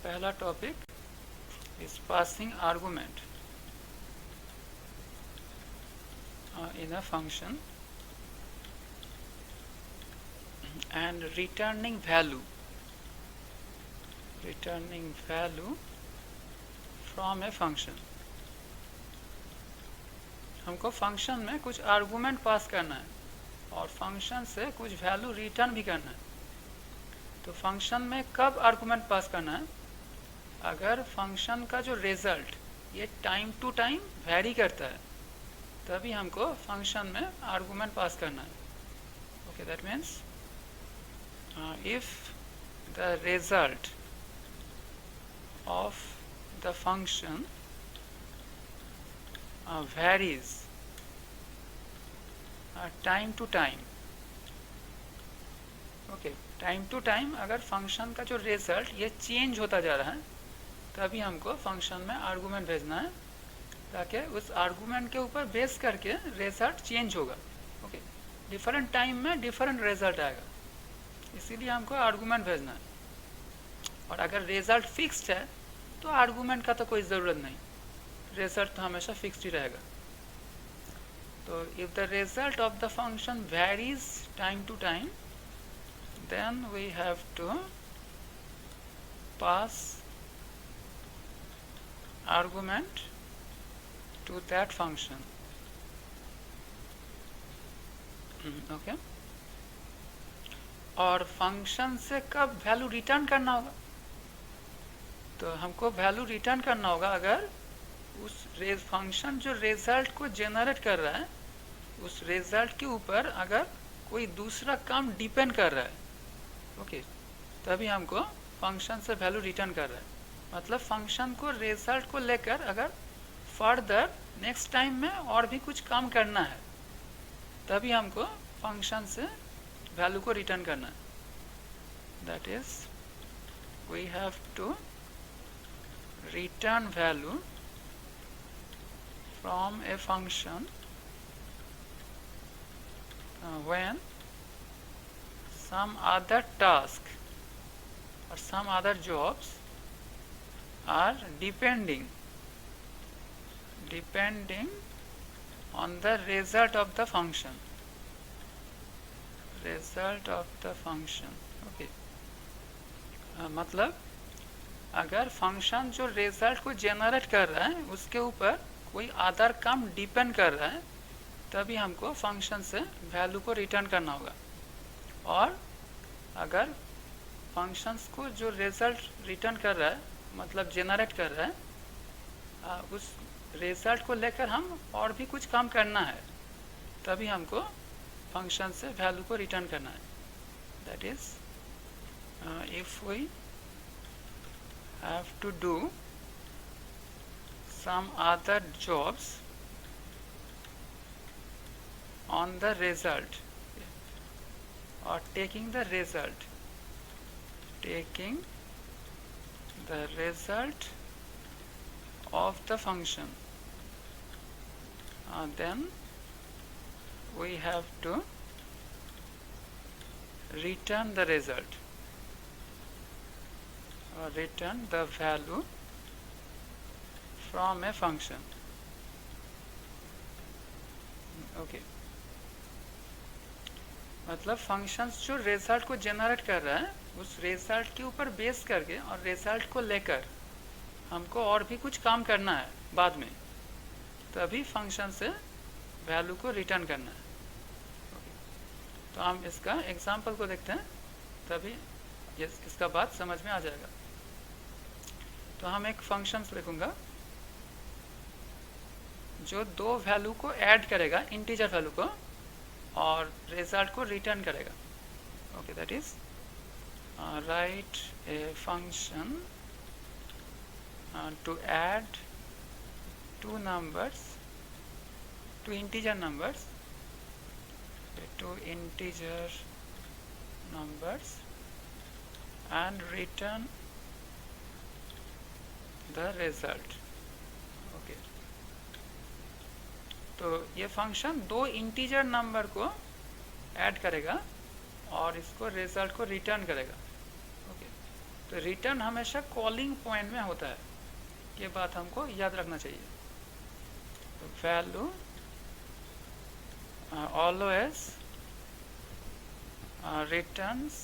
पहला topic is passing argument in a function and returning value from a function. हमको function में कुछ argument pass करना है और फंक्शन से कुछ वैल्यू रिटर्न भी करना है. तो फंक्शन में कब आर्गुमेंट पास करना है? अगर फंक्शन का जो रिजल्ट ये टाइम टू टाइम वेरी करता है तभी हमको फंक्शन में आर्गुमेंट पास करना है. Okay, that means if the result of the function varies time to time. Okay, time to time अगर फंक्शन का जो रिजल्ट ये चेंज होता जा रहा है तभी हमको फंक्शन में आर्गुमेंट भेजना है ताकि उस आर्गुमेंट के ऊपर बेस करके रिजल्ट चेंज होगा. ओके, डिफरेंट टाइम में डिफरेंट रिजल्ट आएगा, इसीलिए हमको आर्गुमेंट भेजना है. और अगर रिजल्ट फिक्स्ड है तो आर्गुमेंट का तो कोई ज़रूरत नहीं, रिजल्ट तो हमेशा फिक्स्ड ही रहेगा. तो if the result of the function varies time to time then we have to pass argument to that function. Okay, और फंक्शन से कब वैल्यू रिटर्न करना होगा? तो हमको वैल्यू रिटर्न करना होगा अगर उस फंक्शन जो रिजल्ट को जनरेट कर रहा है उस रिजल्ट के ऊपर अगर कोई दूसरा काम डिपेंड कर रहा है. ओके, तभी हमको फंक्शन से वैल्यू रिटर्न कर रहा है. मतलब फंक्शन को रिजल्ट को लेकर अगर फर्दर नेक्स्ट टाइम में और भी कुछ काम करना है तभी हमको फंक्शन से वैल्यू को रिटर्न करना है. That is we have to return value from a function when some other task or some other jobs are depending on the result of the function. Okay, मतलब अगर फंक्शन जो result को generate कर रहा है उसके ऊपर कोई अदर काम डिपेंड कर रहा है तभी हमको फंक्शन से वैल्यू को रिटर्न करना होगा. और अगर फंक्शंस को जो रिजल्ट रिटर्न कर रहा है मतलब जनरेट कर रहा है उस रिजल्ट को लेकर हम और भी कुछ काम करना है तभी हमको फंक्शन से वैल्यू को रिटर्न करना है. That is if we have to do some other jobs on the result or taking the result of the function, then we have to return the result or return the value from a function. Okay, मतलब functions जो result को generate कर रहा है उस result के ऊपर base करके और रिजल्ट को लेकर हमको और भी कुछ काम करना है बाद में तभी फंक्शन से वैल्यू को रिटर्न करना है. तो हम इसका एग्जांपल को देखते हैं तभी इसका बात समझ में आ जाएगा. तो हम एक फंक्शन लिखूंगा जो दो वैल्यू को ऐड करेगा, इंटीजर वैल्यू को, और रिजल्ट को रिटर्न करेगा. Okay, that is write a function to add two numbers, two integer numbers and return the result. Okay, तो ये फंक्शन दो इंटीजर नंबर को ऐड करेगा और इसको रिजल्ट को रिटर्न करेगा. ओके, तो रिटर्न हमेशा कॉलिंग पॉइंट में होता है, ये बात हमको याद रखना चाहिए। तो value always returns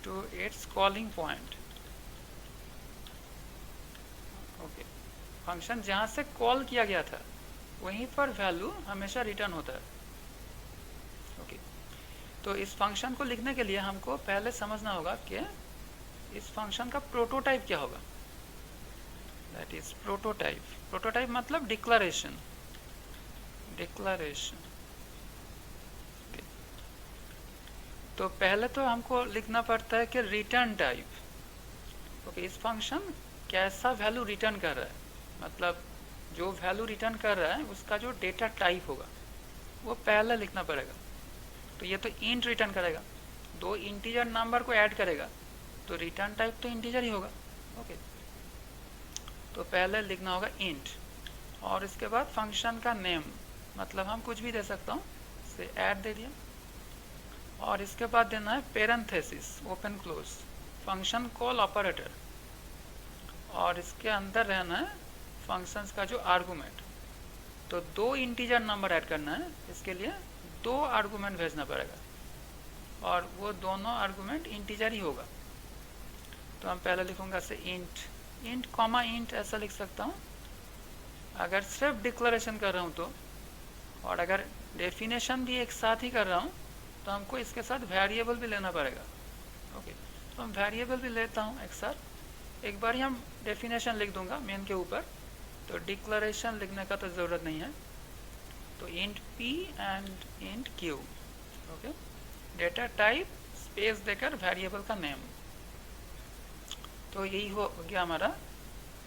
to its calling point. Okay, function जहाँ से कॉल किया गया था वहीं पर वैल्यू हमेशा रिटर्न होता है। ओके, तो इस फंक्शन को लिखने के लिए हमको पहले समझना होगा कि इस फंक्शन का प्रोटोटाइप क्या होगा। That is prototype. प्रोटोटाइप मतलब डिक्लेरेशन। डिक्लेरेशन। तो पहले तो हमको लिखना पड़ता है कि रिटर्न टाइप। ओके, इस फंक्शन कैसा वैल्यू रिटर्न कर रहा है, मतलब जो वैल्यू रिटर्न कर रहा है उसका जो डेटा टाइप होगा वो पहले लिखना पड़ेगा। तो ये तो इंट रिटर्न करेगा, दो इंटीजर नंबर को ऐड करेगा, तो रिटर्न टाइप तो इंटीजर ही होगा। ओके, तो पहले लिखना होगा इंट, और इसके बाद फंक्शन का नेम, मतलब हम कुछ भी दे सकता हूँ, से ऐड दे दिया, और इसके बाद देना है parenthesis open close function call operator, और इसके अंदर रहना है फंक्शंस का जो आर्गुमेंट। तो दो इंटीजर नंबर ऐड करना है, इसके लिए दो आर्गुमेंट भेजना पड़ेगा, और वो दोनों आर्गुमेंट इंटीजर ही होगा। तो हम पहले लिखूंगा से इंट कॉमा इंट ऐसा लिख सकता हूँ अगर सिर्फ डिक्लेरेशन कर रहा हूँ तो, और अगर डेफिनेशन भी एक साथ ही कर रहा हूँ तो हमको इसके साथ वेरिएबल भी लेना पड़ेगा। ओके, तो हम वेरिएबल भी लेता हूँ एक साथ। एक बार ही हम डेफिनेशन लिख दूंगा मेन के ऊपर, तो डिक्लेरेशन लिखने का तो ज़रूरत नहीं है। तो int p and int q। Okay, data type space देकर वेरिएबल का नेम। तो यही हो गया हमारा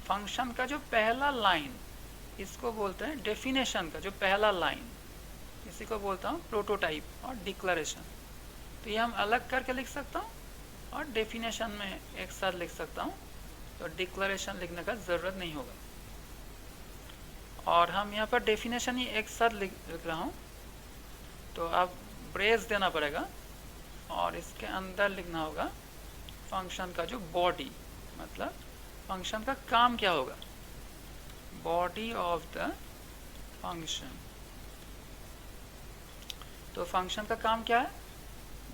फंक्शन का जो पहला लाइन, इसको बोलते हैं डेफिनेशन का जो पहला लाइन, इसी को बोलता हूँ प्रोटोटाइप और डिक्लेरेशन। तो ये हम अलग करके लिख सकता हूँ और डेफिनेशन में एक साथ लिख सकता हूँ, तो डिक्लेरेशन लिखने का ज़रूरत नहीं होगा। और हम यहाँ पर डेफिनेशन ही एक साथ लिख रहा हूँ, तो अब ब्रेस देना पड़ेगा, और इसके अंदर लिखना होगा फंक्शन का जो बॉडी, मतलब फंक्शन का काम क्या होगा, बॉडी ऑफ द फंक्शन। तो फंक्शन का काम क्या है,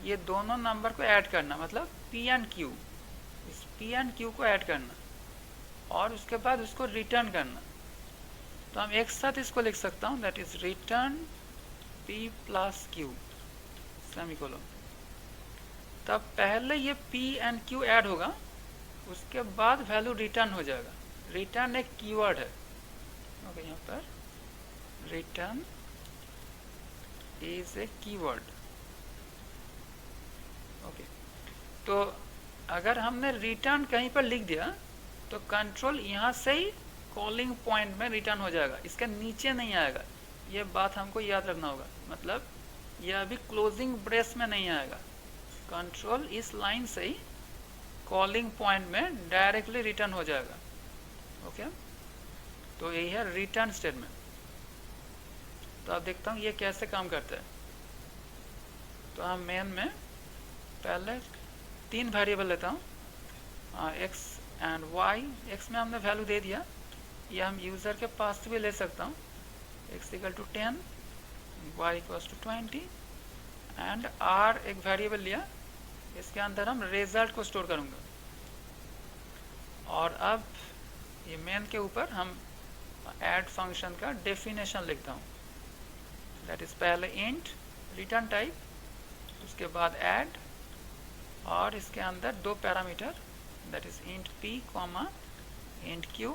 ये दोनों नंबर को ऐड करना, मतलब p एंड q, इस p एंड q को ऐड करना, और उसके बाद उसको रिटर्न करना। तो हम एक साथ इसको लिख सकता हूँ, that is return p plus q semicolon. तब पहले ये p एंड q ऐड होगा, उसके बाद वैल्यू रिटर्न हो जाएगा। रिटर्न एक कीवर्ड है। ओके, यहाँ पर return is a keyword. Okay, तो अगर हमने रिटर्न कहीं पर लिख दिया तो कंट्रोल यहाँ से ही कॉलिंग पॉइंट में रिटर्न हो जाएगा, इसके नीचे नहीं आएगा। ये बात हमको याद रखना होगा, मतलब ये अभी क्लोजिंग ब्रेस में नहीं आएगा, कंट्रोल इस लाइन से ही कॉलिंग पॉइंट में डायरेक्टली रिटर्न हो जाएगा। ओके, तो यही है रिटर्न स्टेटमेंट। तो अब देखता हूँ ये कैसे काम करता है। तो हम मेन में पहले 3 वेरिएबल लेता हूँ, x एंड y। x में हमने वैल्यू दे दिया, ये हम यूज़र के पास से भी ले सकता हूँ, x equal to 10, y equal to 20, and r एक वेरिएबल लिया, इसके अंदर हम रिजल्ट को स्टोर करूँगा। और अब ये मेन के ऊपर हम ऐड फंक्शन का डेफिनेशन लिखता हूँ, दैट इज पहले इंट रिटर्न टाइप, उसके बाद ऐड, और इसके अंदर 2 parameter, that is int p comma int q,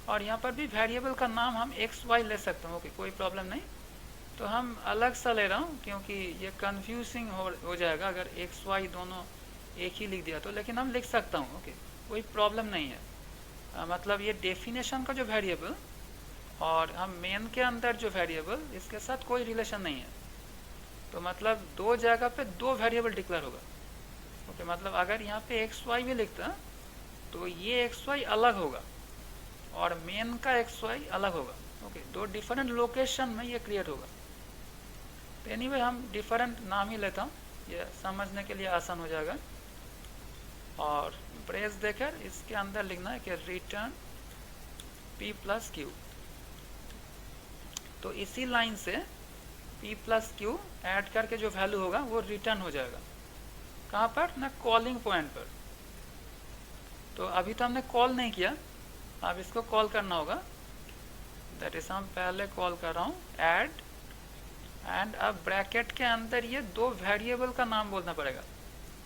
और यहाँ पर भी वेरिएबल का नाम हम x y ले सकते हैं। ओके, कोई प्रॉब्लम नहीं। तो हम अलग सा ले रहा हूँ क्योंकि ये कंफ्यूजिंग हो जाएगा अगर x y दोनों एक ही लिख दिया तो, लेकिन हम लिख सकता हूँ। ओके, कोई प्रॉब्लम नहीं है। मतलब ये डेफिनेशन का जो वेरिएबल और हम मेन के अंदर जो वेरिएबल, इसके साथ कोई रिलेशन नहीं है। तो मतलब 2 जगह पे 2 वेरिएबल डिक्लेयर होगा। ओके, मतलब अगर यहाँ पे एक्स वाई भी लिखता तो ये एक्स वाई अलग होगा और मेन का एक्स वाई अलग होगा। ओके, 2 डिफरेंट लोकेशन में ये क्रिएट होगा। तो एनीवे हम डिफरेंट नाम ही लेता हूँ, ये समझने के लिए आसान हो जाएगा। और ब्रेस देकर इसके अंदर लिखना है कि रिटर्न p प्लस क्यू। तो इसी लाइन से p प्लस क्यू ऐड करके जो वैल्यू होगा वो रिटर्न हो जाएगा। कहाँ पर ना, कॉलिंग पॉइंट पर। तो अभी तो हमने कॉल नहीं किया, अब इसको कॉल करना होगा। दैट इज हम पहले कॉल कर रहा हूँ ऐड, एंड अब ब्रैकेट के अंदर ये दो वेरिएबल का नाम बोलना पड़ेगा,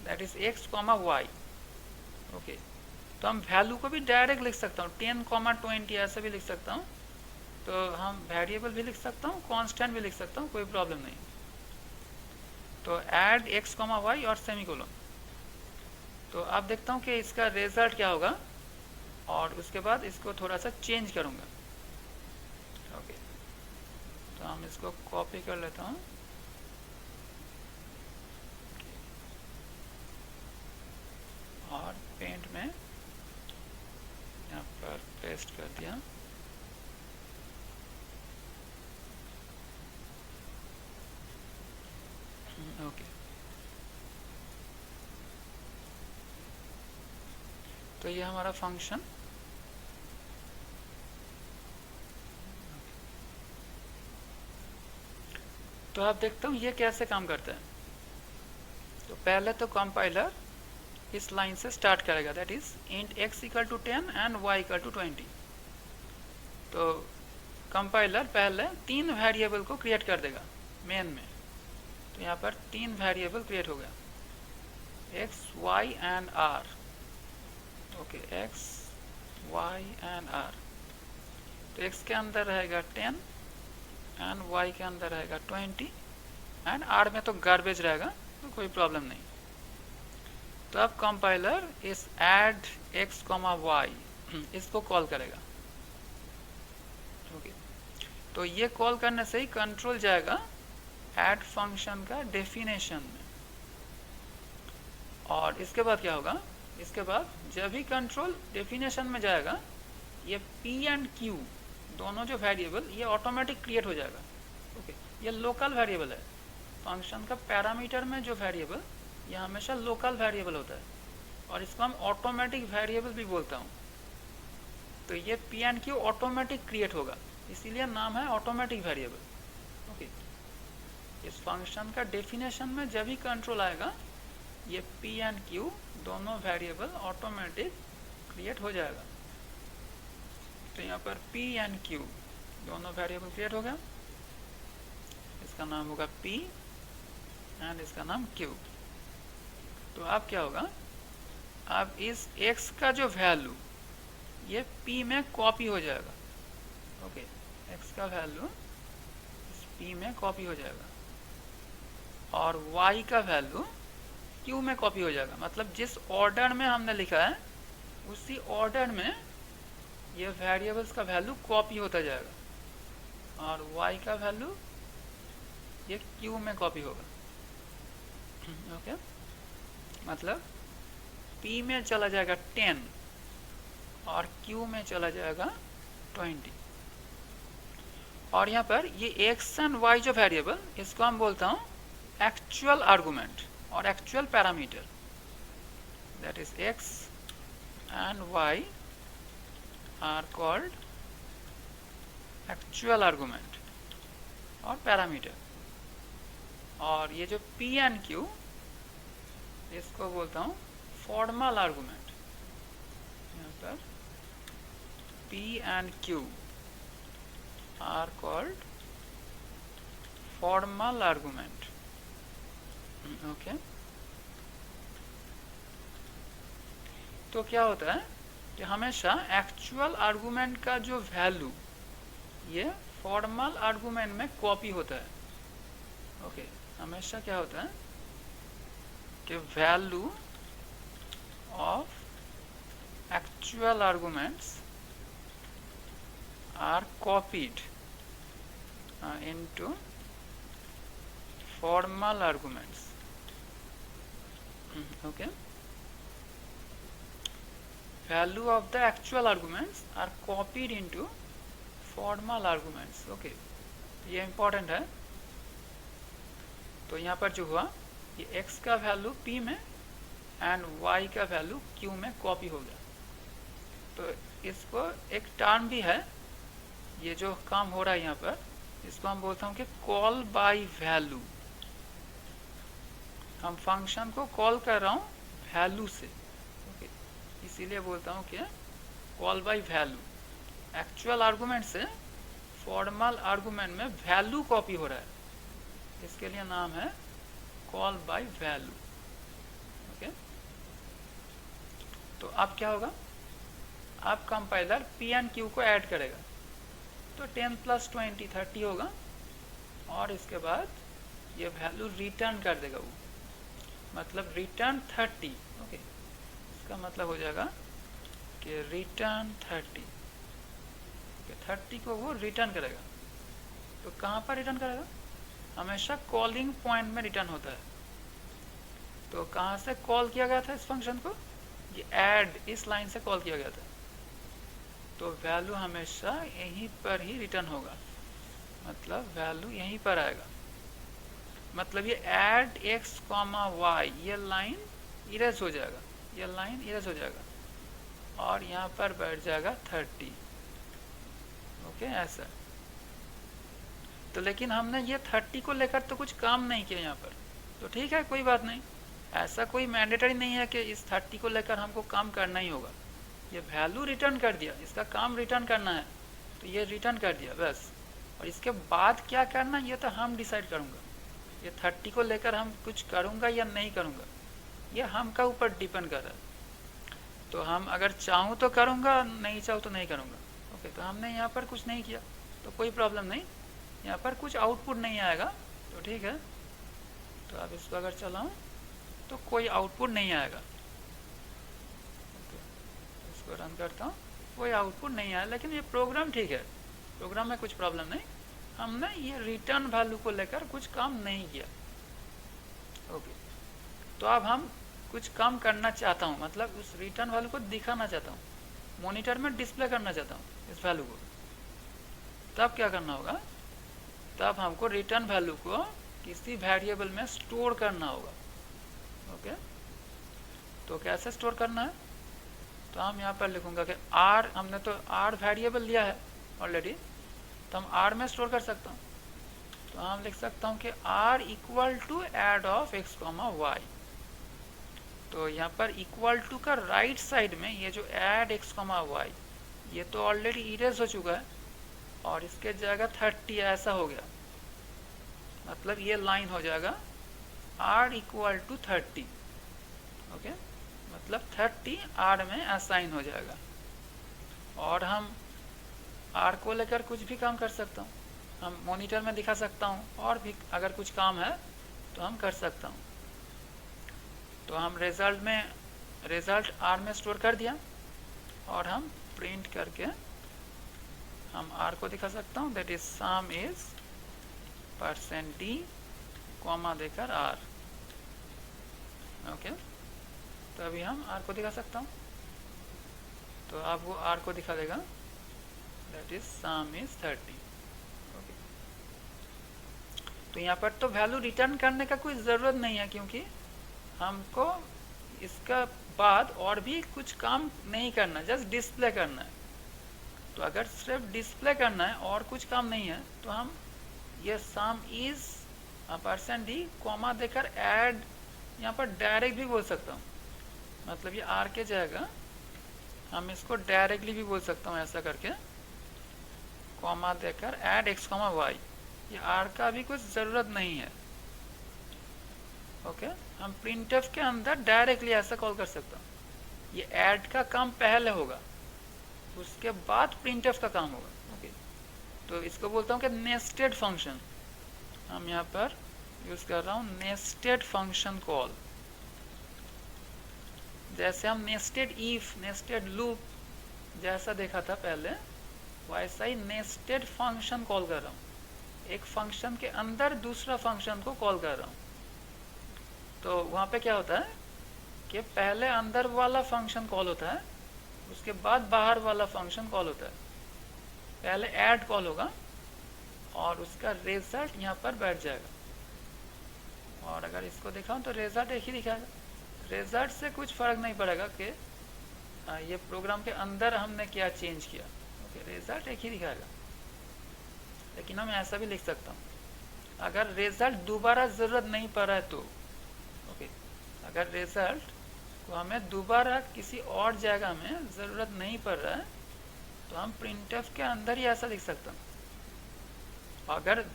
that is x, y। Okay, तो हम वैल्यू को भी डायरेक्ट लिख सकता हूँ, 10, 20 ऐसे भी लिख सकता हूँ। तो हम वेरिएबल भी लिख सकता हूँ, कांस्टेंट भी लिख सकता हूँ, कोई प्रॉब्लम नहीं। तो ऐड x, y और सेमीकोलन। तो अब देखता हूँ कि इसका रिजल्ट क्या होगा, और उसके बाद इसको थोड़ा सा चेंज करूँगा। ओके, तो हम इसको कॉपी कर लेता हूँ। और पेंट में यहाँ पर पेस्ट कर दिया। ओके, तो ये हमारा फंक्शन। तो आप देखते हो ये कैसे काम करता है। तो पहले तो कंपाइलर इस लाइन से स्टार्ट करेगा, that is int x equal to 10 and y equal to 20। तो कंपाइलर पहले 3 वेरिएबल को क्रिएट कर देगा मेन में। तो यहाँ पर 3 वेरिएबल क्रिएट हो गया, x, y and r। Okay, x, y and r। तो x के अंदर रहेगा 10 एंड y के अंदर रहेगा 20 एंड r में तो गार्बेज रहेगा, तो कोई प्रॉब्लम नहीं। तो अब कंपाइलर इस ऐड x, y इसको कॉल करेगा। ओके, तो ये कॉल करने से ही कंट्रोल जाएगा ऐड फंक्शन का डेफिनेशन में। और इसके बाद क्या होगा, इसके बाद जब भी कंट्रोल डेफिनेशन में जाएगा, ये p एंड q दोनों जो वेरिएबल ये ऑटोमेटिक क्रिएट हो जाएगा। ओके, ये लोकल वेरिएबल है। फंक्शन का पैरामीटर में जो वेरिएबल ये हमेशा लोकल वेरिएबल होता है, और इसको हम ऑटोमेटिक वेरिएबल भी बोलता हूँ। तो ये p and q automatic create होगा, इसीलिए नाम है ऑटोमेटिक वेरिएबल। ओके, इस फंक्शन का डेफिनेशन में जब भी कंट्रोल आएगा, ये p एंड q दोनों वेरिएबल ऑटोमेटिक क्रिएट हो जाएगा। तो यहाँ पर p एंड q दोनों वेरिएबल क्रिएट हो गया, इसका नाम होगा p एंड इसका नाम q। तो अब क्या होगा, अब इस x का जो वैल्यू ये p में कॉपी हो जाएगा। ओके, x का वैल्यू इस p में कॉपी हो जाएगा, और y का वैल्यू q में कॉपी हो जाएगा। मतलब जिस ऑर्डर में हमने लिखा है उसी ऑर्डर में ये वेरिएबल्स का वैल्यू कॉपी होता जाएगा, और y का वैल्यू ये q में कॉपी होगा। ओके, मतलब p में चला जाएगा 10 और q में चला जाएगा 20। और यहाँ पर ये x एंड y जो वेरिएबल, इसको हम बोलता हूँ एक्चुअल आर्गुमेंट और actual parameter, that is x and y are called actual argument और पैरामीटर। और ये जो p एंड q, इसको बोलता हूँ फॉर्मल आर्गुमेंट। यहाँ पर p and q are called formal argument. Okay, तो क्या होता है कि हमेशा एक्चुअल आर्गुमेंट का जो वैल्यू ये फॉर्मल आर्गुमेंट में कॉपी होता है। ओके, हमेशा क्या होता है कि value of actual arguments are copied into formal arguments. Okay, value of the actual arguments are copied into formal arguments। Okay, ये important है। तो यहाँ पर जो हुआ, ये x का वैल्यू p में एंड y का वैल्यू q में कॉपी हो गया। तो इसको एक टर्म भी है, ये जो काम हो रहा है यहाँ पर, इसको हम बोलता हूँ कि कॉल बाय वैल्यू। हम फंक्शन को कॉल कर रहा हूँ वैल्यू से, ओके, इसीलिए बोलता हूँ कि call by value. Actual argument से फॉर्मल आर्गुमेंट में वैल्यू कॉपी हो रहा है, इसके लिए नाम है कॉल बाय वैल्यू, ओके। तो अब क्या होगा, अब कंपाइलर पी एंड क्यू को ऐड करेगा, तो 10 + 20 30 होगा, और इसके बाद ये वैल्यू रिटर्न कर देगा वो, मतलब रिटर्न 30, ओके। इसका मतलब हो जाएगा कि रिटर्न 30, 30 को वो रिटर्न करेगा। तो कहाँ पर रिटर्न करेगा, हमेशा कॉलिंग पॉइंट में रिटर्न होता है। तो कहाँ से कॉल किया गया था इस फंक्शन को, ये ऐड, इस लाइन से कॉल किया गया था, तो वैल्यू हमेशा यहीं पर ही रिटर्न होगा, मतलब वैल्यू यहीं पर आएगा। मतलब ये ऐड x, y, ये लाइन इरेज हो जाएगा, ये लाइन इरेज हो जाएगा, और यहाँ पर बैठ जाएगा 30, ओके, ऐसा। तो लेकिन हमने ये 30 को लेकर तो कुछ काम नहीं किया यहाँ पर, तो ठीक है, कोई बात नहीं, ऐसा कोई मैंडेटरी नहीं है कि इस 30 को लेकर हमको काम करना ही होगा। ये वैल्यू रिटर्न कर दिया, इसका काम रिटर्न करना है, तो ये रिटर्न कर दिया बस। और इसके बाद क्या करना ये तो हम डिसाइड करूँगा, ये 30 को लेकर हम कुछ करूँगा या नहीं करूँगा, ये हमका ऊपर डिपेंड कर रहा है। तो हम अगर चाहूँ तो करूँगा, नहीं चाहूँ तो नहीं करूँगा, ओके। तो हमने यहाँ पर कुछ नहीं किया तो कोई प्रॉब्लम नहीं, यहाँ पर कुछ आउटपुट नहीं आएगा, तो ठीक है। तो अब इसको अगर चलाऊँ तो कोई आउटपुट नहीं आएगा, ओके। इसको रन करता हूँ, कोई आउटपुट नहीं आया, लेकिन ये प्रोग्राम ठीक है, प्रोग्राम में कुछ प्रॉब्लम नहीं, हमने ये रिटर्न वैल्यू को लेकर कुछ काम नहीं किया, ओके। तो अब हम कुछ काम करना चाहता हूँ, मतलब उस रिटर्न वैल्यू को दिखाना चाहता हूँ, मॉनिटर में डिस्प्ले करना चाहता हूँ इस वैल्यू को। तब क्या करना होगा, तब हमको रिटर्न वैल्यू को किसी वेरिएबल में स्टोर करना होगा, ओके। तो कैसे स्टोर करना है, तो हम यहाँ पर लिखूंगा कि r, हमने तो r वेरिएबल लिया है ऑलरेडी, तो हम r में स्टोर कर सकता हूँ। तो हम लिख सकता हूँ कि r = add of x, y। तो यहाँ पर इक्वल टू का राइट साइड में ये जो ऐड x, y, ये तो ऑलरेडी इरेज हो चुका है, और इसके जगह 30 ऐसा हो गया, मतलब ये लाइन हो जाएगा r = 30, ओके। मतलब 30 r में असाइन हो जाएगा, और हम r को लेकर कुछ भी काम कर सकता हूँ, हम मॉनिटर में दिखा सकता हूँ, और भी अगर कुछ काम है तो हम कर सकता हूँ। तो हम रिजल्ट r में स्टोर कर दिया, और हम प्रिंट करके हम r को दिखा सकता हूँ, that is some is %d, comma देकर r, ओके। तो अभी हम r को दिखा सकता हूँ, तो अब वो r को दिखा देगा, that is some is 30, okay. तो यहाँ पर तो वैल्यू रिटर्न करने का कोई ज़रूरत नहीं है, क्योंकि हमको इसका बाद और भी कुछ काम नहीं करना, जस्ट डिस्प्ले करना है। तो अगर सिर्फ डिस्प्ले करना है और कुछ काम नहीं है, तो हम ये सम इज %d, कॉमा देकर ऐड, यहाँ पर डायरेक्ट भी बोल सकता हूँ, मतलब ये r के जगह हम इसको डायरेक्टली भी बोल सकता हूँ, ऐसा करके कॉमा देकर ऐड x, y। ये r का भी कुछ ज़रूरत नहीं है, ओके। हम प्रिंटफ के अंदर डायरेक्टली ऐसा कॉल कर सकता हूँ। ये ऐड का काम पहले होगा, उसके बाद प्रिंटफ का काम होगा, ओके। तो इसको बोलता हूँ कि नेस्टेड फंक्शन, हम यहाँ पर यूज़ कर रहा हूँ नेस्टेड फंक्शन कॉल। जैसे हम नेस्टेड इफ, नेस्टेड लूप जैसा देखा था पहले, वैसा ही नेस्टेड फंक्शन कॉल कर रहा हूँ, एक फंक्शन के अंदर दूसरा फंक्शन को कॉल कर रहा हूँ। तो वहाँ पे क्या होता है कि पहले अंदर वाला फंक्शन कॉल होता है, उसके बाद बाहर वाला फंक्शन कॉल होता है। पहले ऐड कॉल होगा, और उसका रिजल्ट यहाँ पर बैठ जाएगा, और अगर इसको दिखाऊं तो रिजल्ट एक ही दिखाएगा, रिजल्ट से कुछ फ़र्क नहीं पड़ेगा कि ये प्रोग्राम के अंदर हमने क्या चेंज किया। ओके, रिजल्ट एक ही दिखाएगा। लेकिन मैं ऐसा भी लिख सकता हूँ, अगर रिजल्ट दोबारा ज़रूरत नहीं पड़ रहा है तो ओके, अगर रिजल्ट को हमें दोबारा किसी और जगह में ज़रूरत नहीं पड़ रहा है तो हम प्रिंटफ के अंदर ही ऐसा लिख सकते हैं। अगर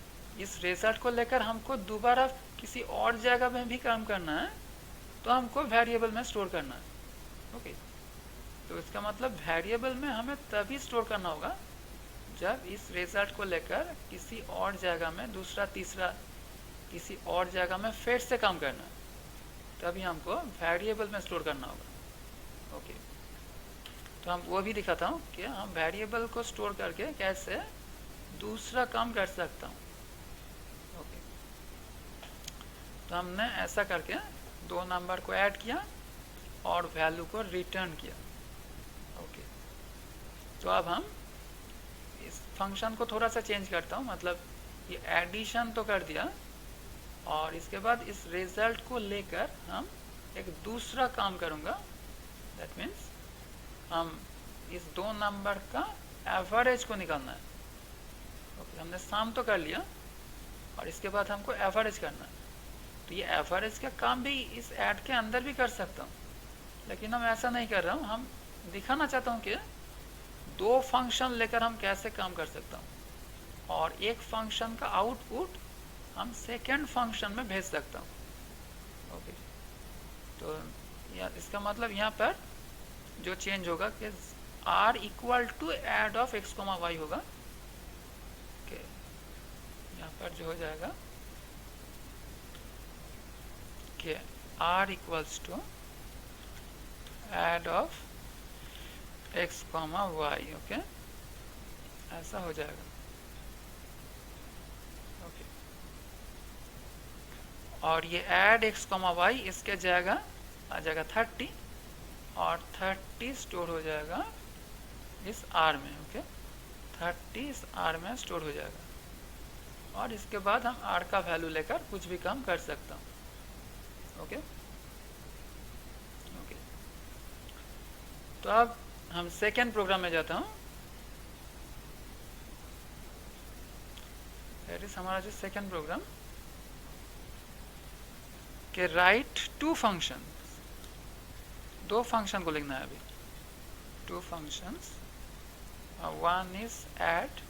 इस रिजल्ट को लेकर हमको दोबारा किसी और जगह में भी काम करना है तो हमको वेरिएबल में स्टोर करना है। ओके, तो इसका मतलब वेरिएबल में हमें तभी स्टोर करना होगा जब इस रिजल्ट को लेकर किसी और जगह में दूसरा तीसरा किसी और जगह में फिर से काम करना है, तभी हमको वेरिएबल में स्टोर करना होगा। ओके, तो हम वो भी दिखाता हूँ कि हम वेरिएबल को स्टोर करके कैसे दूसरा काम कर सकता हूँ। ओके, तो हमने ऐसा करके दो नंबर को ऐड किया और वैल्यू को रिटर्न किया। ओके, तो अब हम इस फंक्शन को थोड़ा सा चेंज करता हूँ, मतलब ये एडिशन तो कर दिया और इसके बाद इस रिजल्ट को लेकर हम एक दूसरा काम करूँगा। दैट मीन्स हम इस दो नंबर का एवरेज को निकालना है। ओके, हमने सम तो कर लिया और इसके बाद हमको एवरेज करना है। तो ये एवरेज का काम भी इस ऐड के अंदर भी कर सकता हूँ, लेकिन हम ऐसा नहीं कर रहा हूँ। हम दिखाना चाहता हूँ कि दो फंक्शन लेकर हम कैसे काम कर सकता हूँ और एक फंक्शन का आउटपुट हम सेकेंड फंक्शन में भेज सकता हूँ। ओके, तो इसका मतलब यहाँ पर जो चेंज होगा कि r equal to add of x, y होगा। ओके, यहाँ पर जो हो जाएगा कि r equals to add of x, y। Okay, ऐसा हो जाएगा। ओके, और ये एड x, y इसके जगह आ जाएगा 30 और 30 स्टोर हो जाएगा इस r में। ओके, 30 इस r में स्टोर हो जाएगा और इसके बाद हम r का वैल्यू लेकर कुछ भी काम कर सकता हूँ। ओके, ओके, तो अब हम सेकेंड प्रोग्राम में जाता हूँ। दैट इज हमारा जो सेकेंड प्रोग्राम के राइट टू फंक्शन, दो फंक्शन को लिखना है अभी, two functions. One is add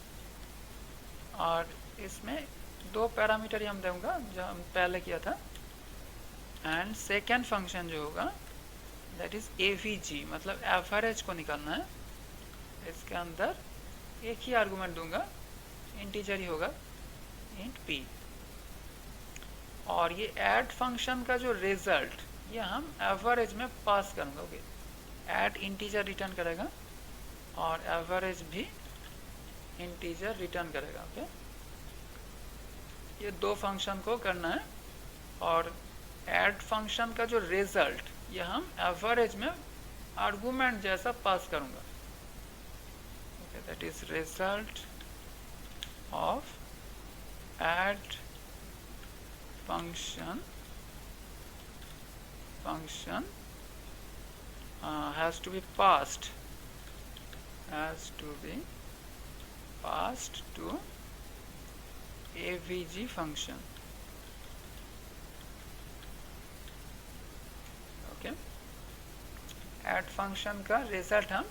और इसमें दो पैरामीटर ही हम दूंगा जो हम पहले किया था। एंड सेकेंड फंक्शन जो होगा दैट इज एवीजी, मतलब एवरेज को निकालना है। इसके अंदर एक ही आर्गुमेंट दूंगा, इंटीजर ही होगा, इंट p। और ये ऐड फंक्शन का जो रिजल्ट ये हम एवरेज में पास करूँगा। ओके, ऐड इंटीजर रिटर्न करेगा और एवरेज भी इंटीजर रिटर्न करेगा। ओके, ये दो फंक्शन को करना है और ऐड फंक्शन का जो रिजल्ट ये हम एवरेज में आर्गुमेंट जैसा पास करूँगा। Okay, that is result of add function has to be passed to avg function। Okay, add function का रिजल्ट हम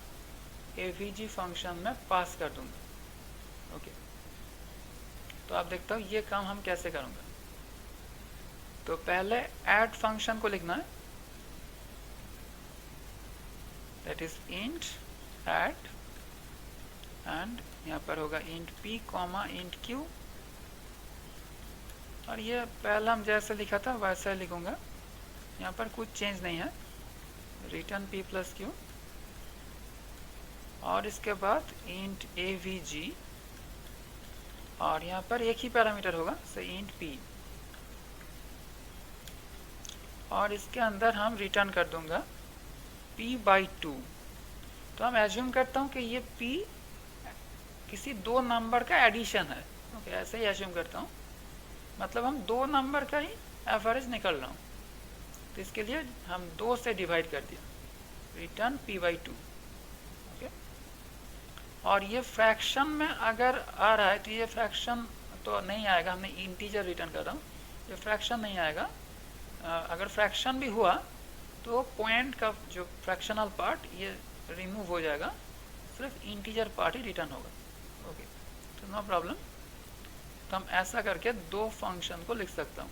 avg फंक्शन में पास कर दूंगा। ओके, तो आप देखता हूँ ये काम हम कैसे करूँगा। तो पहले ऐड फंक्शन को लिखना है, that is int add and यहाँ पर होगा int p comma int q। और ये पहला हम जैसे लिखा था वैसा ही लिखूंगा, यहाँ पर कुछ चेंज नहीं है, रिटर्न p प्लस q। और इसके बाद इंट avg और यहाँ पर एक ही पैरामीटर होगा, सो इंट p। और इसके अंदर हम रिटर्न कर दूंगा p/2। तो हम एज्यूम करता हूँ कि ये p किसी दो नंबर का एडिशन है। ओके, ऐसे ही एज्यूम करता हूँ, मतलब हम दो नंबर का ही एवरेज निकल रहा हूँ। तो इसके लिए हम 2 से डिवाइड कर दिया, रिटर्न p/2। ओके, और ये फ्रैक्शन में अगर आ रहा है तो ये फ्रैक्शन तो नहीं आएगा, हमने इंटीजर रिटर्न कर रहा हूँ, ये फ्रैक्शन नहीं आएगा। अगर फ्रैक्शन भी हुआ तो पॉइंट का जो फ्रैक्शनल पार्ट ये रिमूव हो जाएगा, सिर्फ इंटीजर पार्ट ही रिटर्न होगा। ओके, तो नो प्रॉब्लम। तो हम ऐसा करके 2 फंक्शन को लिख सकता हूँ।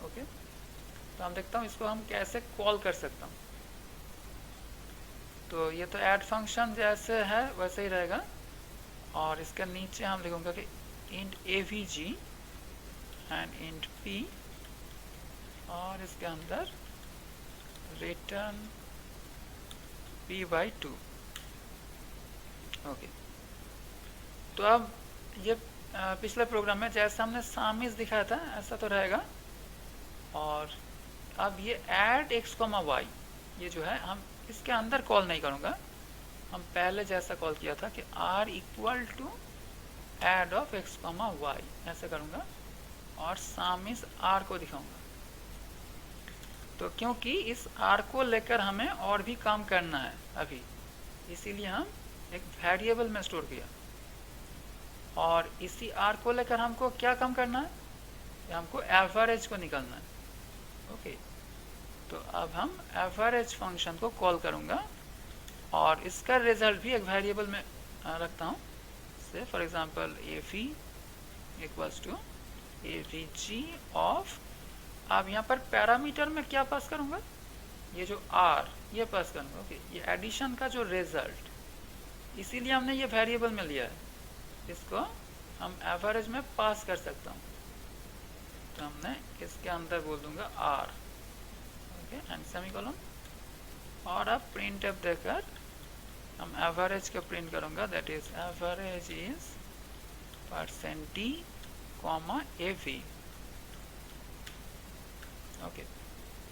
ओके, तो हम देखता हूँ इसको हम कैसे कॉल कर सकता हूँ। तो ये तो ऐड फंक्शन जैसे है वैसे ही रहेगा, और इसके नीचे हम लिखूंगा कि int avg and int p, और इसके अंदर रिटर्न p/2। ओके, तो अब ये पिछले प्रोग्राम में जैसा हमने सामिस दिखाया था ऐसा तो रहेगा। और अब ये ऐड x, y ये जो है हम इसके अंदर कॉल नहीं करूँगा, हम पहले जैसा कॉल किया था कि r equal to add of x, y ऐसे करूँगा और सामिस r को दिखाऊंगा। तो क्योंकि इस r को लेकर हमें और भी काम करना है अभी, इसीलिए हम एक वेरिएबल में स्टोर किया। और इसी r को लेकर हमको क्या काम करना है, हमको एवरेज को निकालना है। ओके, तो अब हम एवरेज फंक्शन को कॉल करूँगा और इसका रिजल्ट भी एक वेरिएबल में रखता हूँ। Say for example av equals to avg of, अब यहाँ पर पैरामीटर में क्या पास करूँगा, ये जो r ये पास करूँगा। ओके, ये एडिशन का जो रिजल्ट, इसीलिए हमने ये वेरिएबल में लिया है, इसको हम एवरेज में पास कर सकता हूँ। तो हमने इसके अंदर बोल दूंगा r, ओके, एंड सेमीकोलन, और अब प्रिंट एफ देकर हम एवरेज का प्रिंट करूँगा, that is average is %d, av। Okay,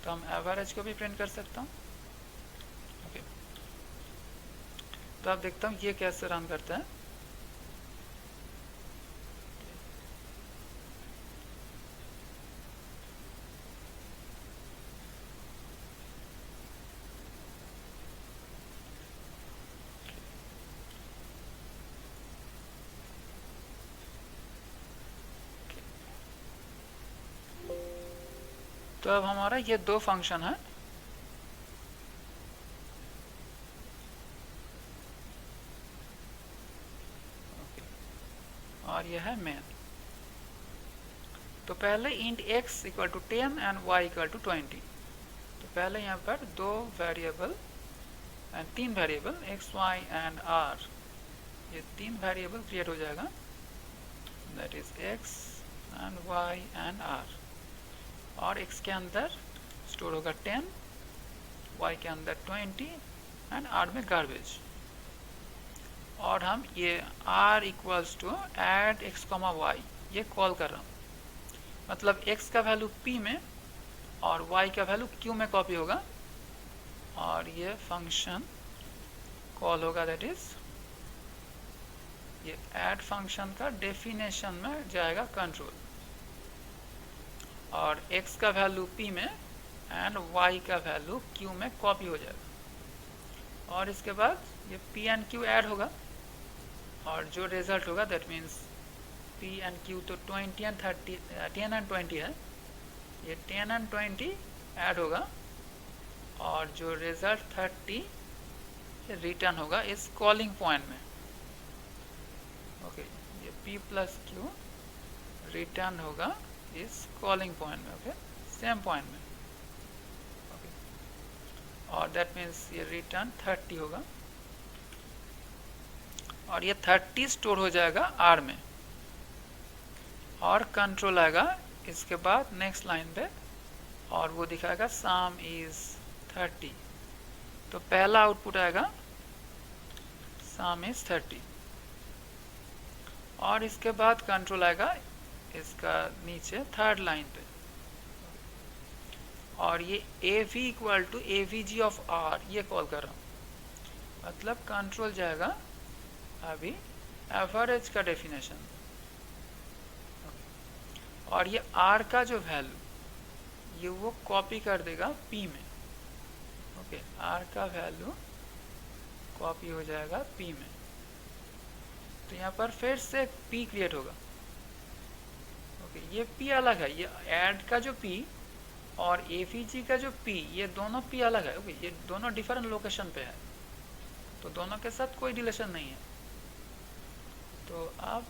तो हम एवरेज को भी प्रिंट कर सकता हूँ। ओके, तो अब देखता हूँ ये कैसे रन करता है। तो अब हमारा ये 2 फंक्शन है। और यह है मेन। तो पहले int x equal to 10 and y equal to 20। तो पहले यहाँ पर 2 variable and 3 variable x, y and r, ये 3 वेरिएबल क्रिएट हो जाएगा, that is x and y and r। और x के अंदर स्टोर होगा 10, y के अंदर 20 एंड r में गार्बेज। और हम ये r equals to add x, y ये कॉल कर रहा हूँ, मतलब x का वैल्यू p में और y का वैल्यू q में कॉपी होगा, और ये फंक्शन कॉल होगा, दैट इज ये ऐड फंक्शन का डेफिनेशन में जाएगा कंट्रोल, और x का वैल्यू p में एंड y का वैल्यू q में कॉपी हो जाएगा। और इसके बाद ये p एंड q ऐड होगा, और जो रिजल्ट होगा that means p and q तो 20 एंड 30, 10 एंड 20 है, ये 10 एंड 20 ऐड होगा, और जो रिजल्ट 30 रिटर्न होगा इस कॉलिंग पॉइंट में। ओके, ये p प्लस q रिटर्न होगा इस कॉलिंग पॉइंट में। ओके, सेम पॉइंट में। ओके, और दैट मीन्स ये रिटर्न 30 होगा, और ये 30 स्टोर हो जाएगा r में, और कंट्रोल आएगा इसके बाद नेक्स्ट लाइन पे, और वो दिखाएगा सम इज 30। तो पहला आउटपुट आएगा सम इज 30, और इसके बाद कंट्रोल आएगा इसका नीचे थर्ड लाइन पे, और ये av equal to avg of r ये कॉल कर रहा हूँ, मतलब कंट्रोल जाएगा अभी एवरेज का डेफिनेशन, और ये r का जो वैल्यू ये वो कॉपी कर देगा p में। ओके, r का वैल्यू कॉपी हो जाएगा p में। तो यहाँ पर फिर से p क्रिएट होगा। ओके, ये p अलग है, ये ऐड का जो p और avg का जो p, ये दोनों p अलग है। ओके, ये दोनों डिफरेंट लोकेशन पे है, तो दोनों के साथ कोई रिलेशन नहीं है। तो अब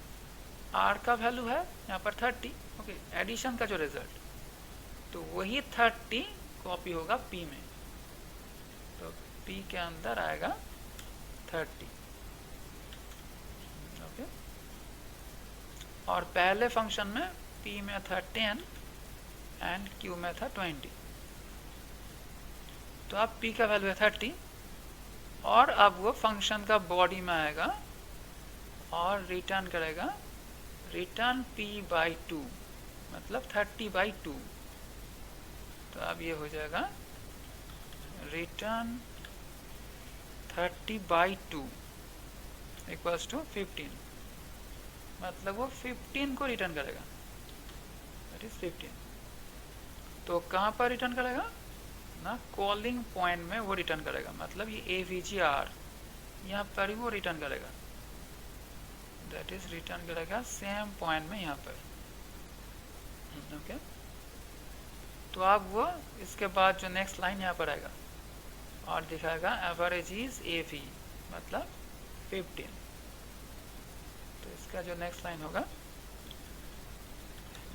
r का वैल्यू है यहाँ पर 30। ओके, एडिशन का जो रिजल्ट, तो वही 30 कॉपी होगा p में। तो p के अंदर आएगा 30। ओके, और पहले फंक्शन में p में था 10 एंड q में था 20। तो अब p का वैल्यू है 30, और अब वो फंक्शन का बॉडी में आएगा और रिटर्न करेगा रिटर्न p/2, मतलब 30/2। तो अब ये हो जाएगा रिटर्न 30/2 इक्वल्स टू 15, मतलब वो 15 को रिटर्न करेगा, दैट इज 15। तो कहाँ पर रिटर्न करेगा ना, कॉलिंग पॉइंट में वो रिटर्न करेगा, मतलब ये avgr यहाँ पर ही वो रिटर्न करेगा, दैट इज रिटर्न करेगा सेम पॉइंट में यहाँ पर। ओके, तो अब वो इसके बाद जो नेक्स्ट लाइन यहाँ पर आएगा और दिखाएगा एवरेज इज av, मतलब 15। तो इसका जो नेक्स्ट लाइन होगा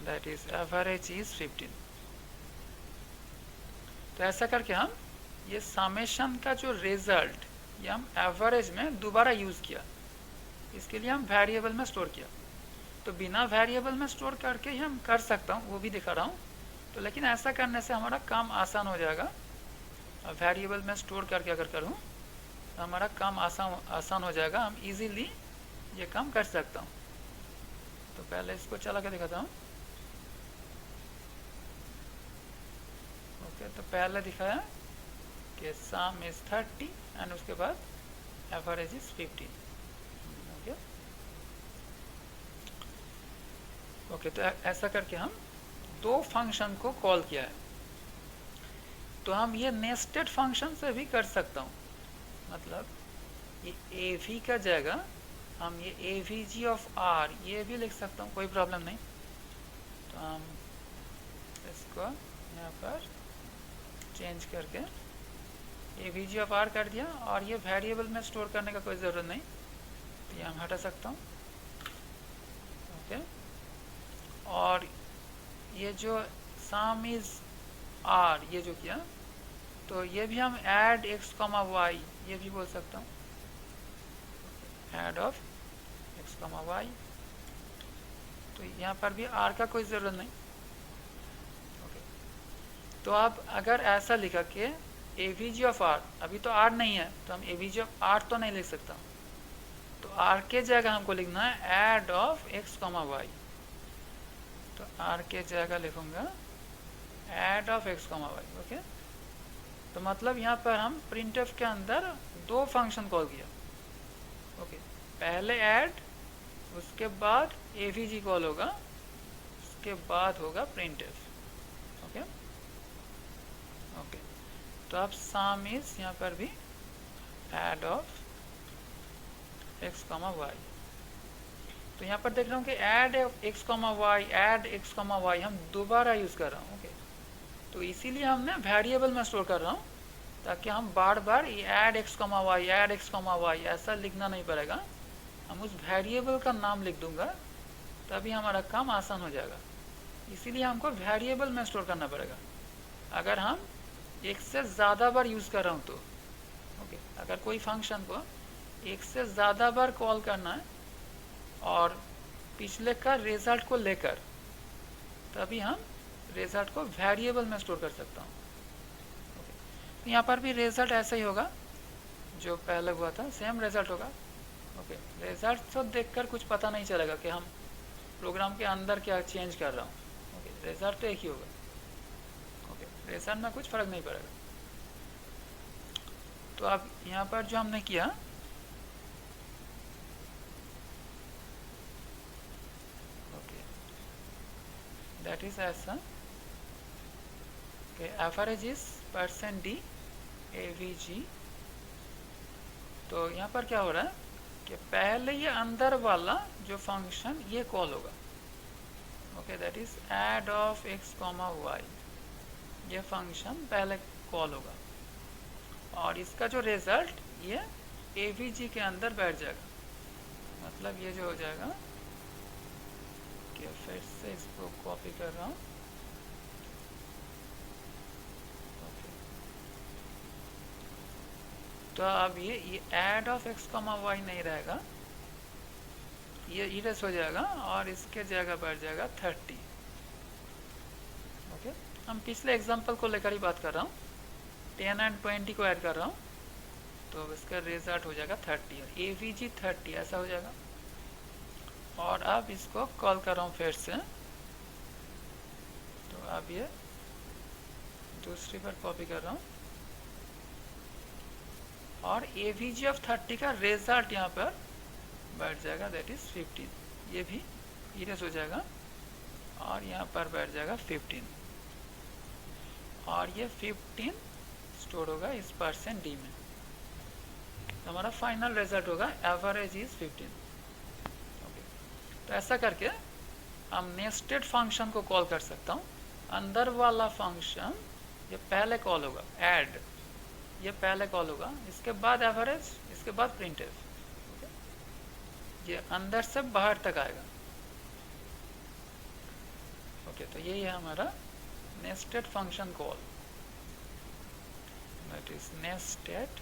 दैट इज एवरेज इज 15। तो ऐसा करके हम ये समेशन का जो रिजल्ट ये हम एवरेज में दोबारा यूज किया, इसके लिए हम वेरिएबल में स्टोर किया। तो बिना वेरिएबल में स्टोर करके ही हम कर सकता हूँ, वो भी दिखा रहा हूँ। तो लेकिन ऐसा करने से हमारा काम आसान हो जाएगा। वेरिएबल में स्टोर करके अगर करूँ तो हमारा काम आसान हो जाएगा, हम इजीली ये काम कर सकता हूँ। तो पहले इसको चला के दिखाता हूँ। ओके, तो पहले दिखाया कि सम इज 30 एंड उसके बाद एवरेज इज 15। ओके ओके, तो ऐसा करके हम दो फंक्शन को कॉल किया है। तो हम ये नेस्टेड फंक्शन से भी कर सकता हूँ, मतलब ये av का जगह हम ये avg ऑफ r ये भी लिख सकता हूँ, कोई प्रॉब्लम नहीं। तो हम इसको यहाँ पर चेंज करके avg ऑफ r कर दिया, और ये वेरिएबल में स्टोर करने का कोई ज़रूरत नहीं, तो ये हम हटा सकता हूँ। ओके, और ये जो सम इज r ये जो किया, तो ये भी हम ऐड x, y ये भी बोल सकता हूँ, ऐड ऑफ x, y। तो यहाँ पर भी r का कोई ज़रूरत नहीं। ओके, तो अब अगर ऐसा लिखा कि avg ऑफ r, अभी तो r नहीं है तो हम avg ऑफ r तो नहीं लिख सकता, तो r के जगह हमको लिखना है ऐड ऑफ x, y। तो r के जगह लिखूंगा add of x, y। Okay, तो मतलब यहाँ पर हम प्रिंटफ के अंदर दो फंक्शन कॉल किया। ओके, पहले ऐड, उसके बाद avg कॉल होगा, उसके बाद होगा प्रिंटफ। ओके ओके, तो अब सम इज यहाँ पर भी ऐड ऑफ x, y। तो यहाँ पर देख रहा हूँ कि add x, y, add x, y हम दोबारा यूज कर रहा हूँ। ओके, तो इसीलिए हमने वेरिएबल में स्टोर कर रहा हूँ, ताकि हम बार बार add x, y, add x, y ऐसा लिखना नहीं पड़ेगा। हम उस वेरिएबल का नाम लिख दूंगा, तभी हमारा काम आसान हो जाएगा। इसीलिए हमको वेरिएबल में स्टोर करना पड़ेगा। अगर हम एक से ज़्यादा बार यूज़ कर रहा हूँ तो ओके, अगर कोई फंक्शन को एक से ज़्यादा बार कॉल करना है और पिछले का रिजल्ट को लेकर, तभी हम रिजल्ट को वेरिएबल में स्टोर कर सकता हूँ। ओके, तो यहाँ पर भी रिजल्ट ऐसा ही होगा जो पहले हुआ था, सेम रिजल्ट होगा। ओके, रिजल्ट तो देखकर कुछ पता नहीं चलेगा कि हम प्रोग्राम के अंदर क्या चेंज कर रहा हूँ। ओके, रिजल्ट तो एक ही होगा। ओके, रिजल्ट में कुछ फ़र्क नहीं पड़ेगा। तो अब यहाँ पर जो हमने किया, ओके, दैट इज ऐसा average is percent d AVG. तो यहाँ पर क्या हो रहा है कि पहले ये अंदर वाला जो फंक्शन ये कॉल होगा, okay, that is add of x comma y, ये फंक्शन पहले कॉल होगा और इसका जो रिजल्ट ये एवीजी के अंदर बैठ जाएगा। मतलब ये जो हो जाएगा कि फिर से इसको कॉपी कर रहा हूँ, तो अब ये add of x comma y नहीं रहेगा, ये इरेज हो जाएगा और इसके जगह बैठ जाएगा 30। ओके, हम पिछले एग्जांपल को लेकर ही बात कर रहा हूँ, 10 एंड 20 को ऐड कर रहा हूँ, तो इसका रिजल्ट हो जाएगा 30 और एवीजी 30 ऐसा हो जाएगा। और अब इसको कॉल कर रहा हूँ फिर से, तो अब ये दूसरी बार कॉपी कर रहा हूँ और एवीजी ऑफ 30 का रिजल्ट यहाँ पर बैठ जाएगा, दैट इज 15। ये भी इरेज हो जाएगा और यहाँ पर बैठ जाएगा 15 और ये 15 स्टोर होगा इस परसेंट डी में। तो हमारा फाइनल रिजल्ट होगा एवरेज इज 15। ओके, तो ऐसा करके हम नेस्टेड फंक्शन को कॉल कर सकता हूँ। अंदर वाला फंक्शन ये पहले कॉल होगा, ऐड ये पहले कॉल होगा, इसके बाद एवरेज, इसके बाद प्रिंटफ, ये अंदर से बाहर तक आएगा। ओके, तो यही है हमारा nested function call, that is nested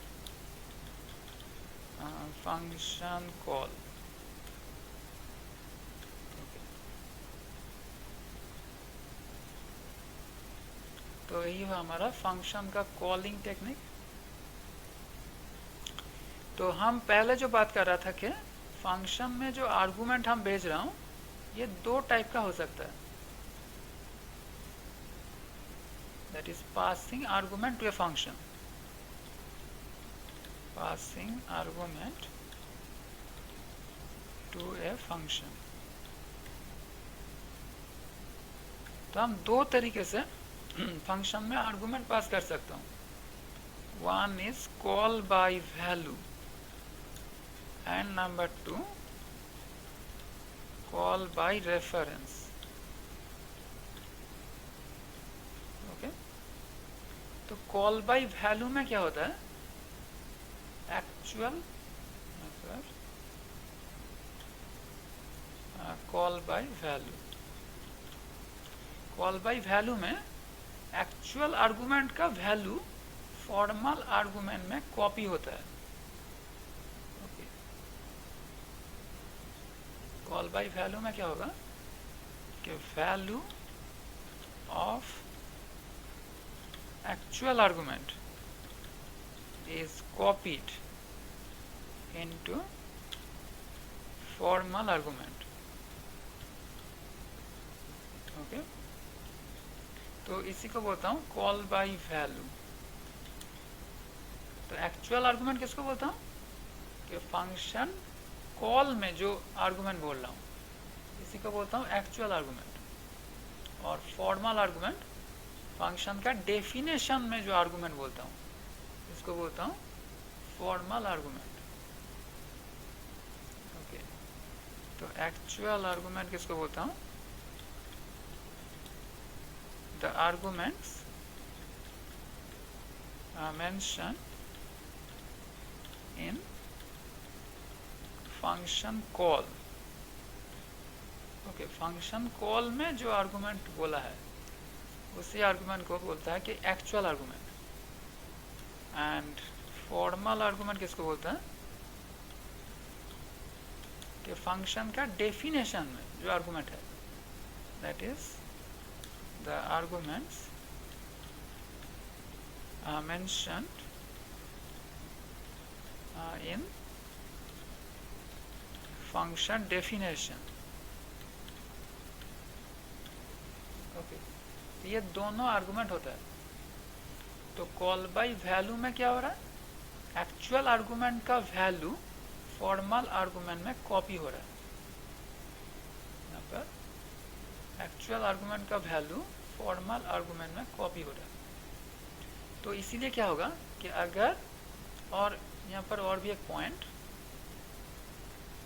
function call. तो यही है हमारा फंक्शन का कॉलिंग टेक्निक। तो हम पहले जो बात कर रहा था कि फंक्शन में जो आर्गुमेंट हम भेज रहा हूँ ये दो टाइप का हो सकता है, that is passing argument to a function, passing argument to a function. तो हम दो तरीके से फंक्शन में आर्गुमेंट पास कर सकता हूँ। One is call by value and number 2 call by reference. Okay, तो कॉल बाय वैल्यू में क्या होता है, actual call by value, call by value में एक्चुअल आर्गुमेंट का वैल्यू फॉर्मल आर्गुमेंट में कॉपी होता है। ओके, कॉल बाय वैल्यू में क्या होगा कि value of actual argument is copied into formal argument. Okay, तो इसी को बोलता हूँ कॉल बाय वैल्यू। तो एक्चुअल आर्गुमेंट किसको बोलता हूँ कि फंक्शन कॉल में जो आर्गुमेंट बोल रहा हूँ इसी को बोलता हूँ एक्चुअल आर्गुमेंट। और फॉर्मल आर्गुमेंट फंक्शन का डेफिनेशन में जो आर्गुमेंट बोलता हूँ इसको बोलता हूँ फॉर्मल आर्गुमेंट। ओके, तो एक्चुअल आर्गुमेंट किसको बोलता हूँ, the arguments are mentioned in function call। Okay, function call में जो आर्गुमेंट बोला है उसी आर्गुमेंट को बोलता है कि actual argument. And formal argument किसको बोलता है कि फंक्शन का डेफिनेशन में जो आर्गुमेंट है, that is the arguments are mentioned in function definition। Okay, ये दोनों आर्गुमेंट होता है। तो कॉल बाय वैल्यू में क्या हो रहा है, एक्चुअल आर्गुमेंट का वैल्यू फॉर्मल आर्गुमेंट में कॉपी हो रहा है। यहाँ पर एक्चुअल आर्गुमेंट का वैल्यू फॉर्मल आर्गुमेंट में कॉपी हो रहा है। तो इसीलिए क्या होगा कि अगर, और यहाँ पर और भी एक पॉइंट,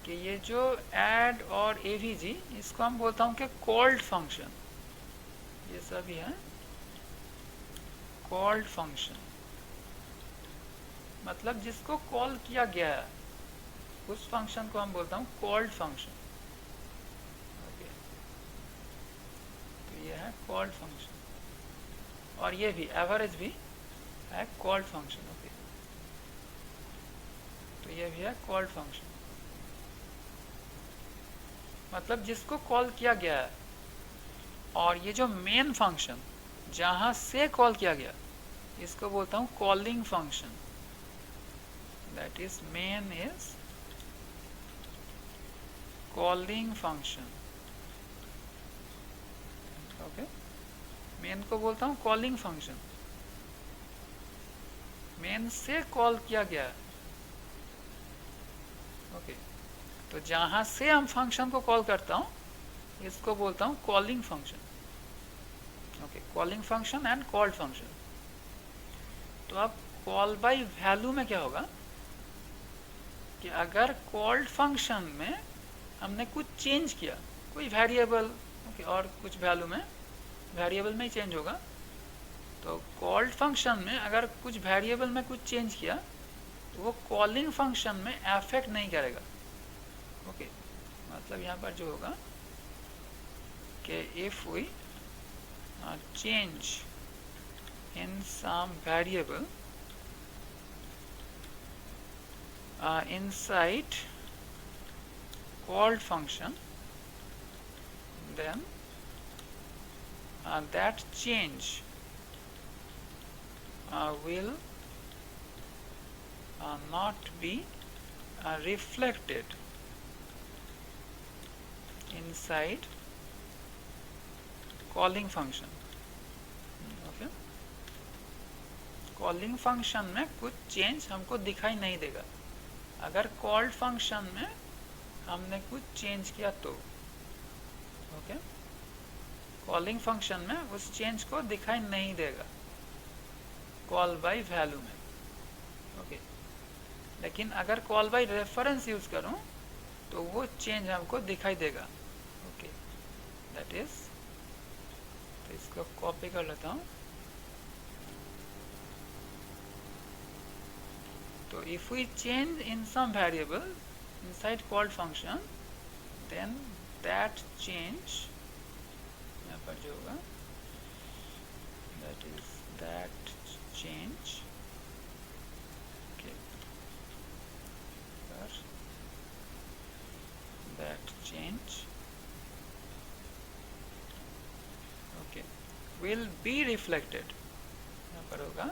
कि ये जो ऐड और एवीजी, इसको हम बोलता हूँ कि कॉल्ड फंक्शन, ये सभी है कॉल्ड फंक्शन, मतलब जिसको कॉल किया गया है उस फंक्शन को हम बोलता हूँ कॉल्ड फंक्शन। ओके, तो ये है कॉल्ड फंक्शन, और ये भी एवरेज भी है कॉल्ड फंक्शन। ओके, तो ये भी है कॉल्ड फंक्शन, मतलब जिसको कॉल किया गया है। और ये जो मेन फंक्शन जहां से कॉल किया गया, इसको बोलता हूं calling function. That is main is calling function. Okay, main को बोलता हूं कॉलिंग फंक्शन, मेन से कॉल किया गया। ओके, तो जहां से हम फंक्शन को कॉल करता हूं इसको बोलता हूं calling function. Okay, calling function and called function. तो अब कॉल बाय वैल्यू में क्या होगा कि अगर कॉल्ड फंक्शन में हमने कुछ चेंज किया, कोई वेरिएबल, ओके, और कुछ वैल्यू में, वेरिएबल में ही चेंज होगा, तो कॉल्ड फंक्शन में अगर कुछ वेरिएबल में कुछ चेंज किया तो वो कॉलिंग फंक्शन में अफेक्ट नहीं करेगा। ओके, मतलब यहाँ पर जो होगा कि if we change in some variable inside called function, then that change will not be reflected inside calling function. Okay, calling function में कुछ चेंज हमको दिखाई नहीं देगा। अगर कॉल्ड फंक्शन में हमने कुछ चेंज किया तो, ओके, कॉलिंग फंक्शन में उस चेंज को दिखाई नहीं देगा कॉल बाय वैल्यू में। ओके, लेकिन अगर कॉल बाय रेफरेंस यूज करूं तो वो चेंज हमको दिखाई देगा। ओके, दैट इज, तो इसको कॉपी कर लेता हूं। तो if we change in some variable inside called function, then that change, यहाँ पर जो होगा that is that change, that change will be reflected, यहाँ पर होगा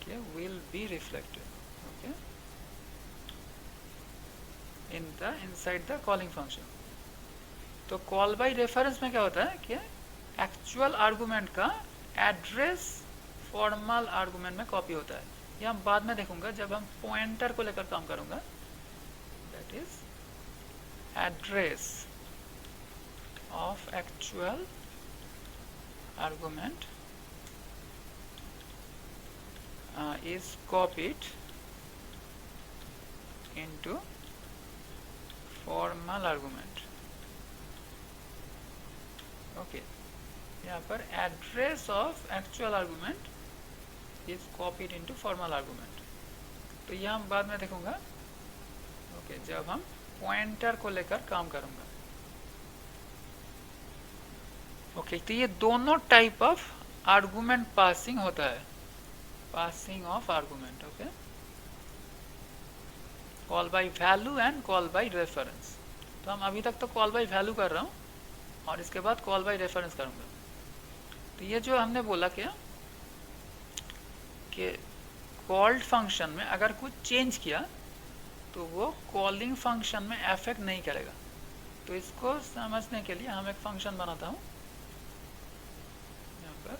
कि will be reflected, okay, in the inside the calling function। तो call by reference में क्या होता है कि एक्चुअल आर्गुमेंट का एड्रेस फॉर्मल आर्गुमेंट में कॉपी होता है। ये हम बाद में देखूंगा जब हम पॉइंटर को लेकर काम करूंगा। That is address of actual argument is copied into formal argument। Okay, यहाँ पर address of actual argument is copied into formal argument. तो यह हम बाद में देखूंगा, ओके, जब हम पॉइंटर को लेकर काम करूंगा। ओके, तो ये दोनों टाइप ऑफ आर्गुमेंट पासिंग होता है, passing of argument. Okay, call by value and call by reference. तो हम अभी तक तो कॉल बाय वैल्यू कर रहा हूँ और इसके बाद कॉल बाय रेफरेंस करूँगा। तो ये जो हमने बोला क्या कि कॉल्ड फंक्शन में अगर कुछ चेंज किया तो वो कॉलिंग फंक्शन में अफेक्ट नहीं करेगा। तो इसको समझने के लिए हम एक फंक्शन बनाता हूँ यहाँ पर।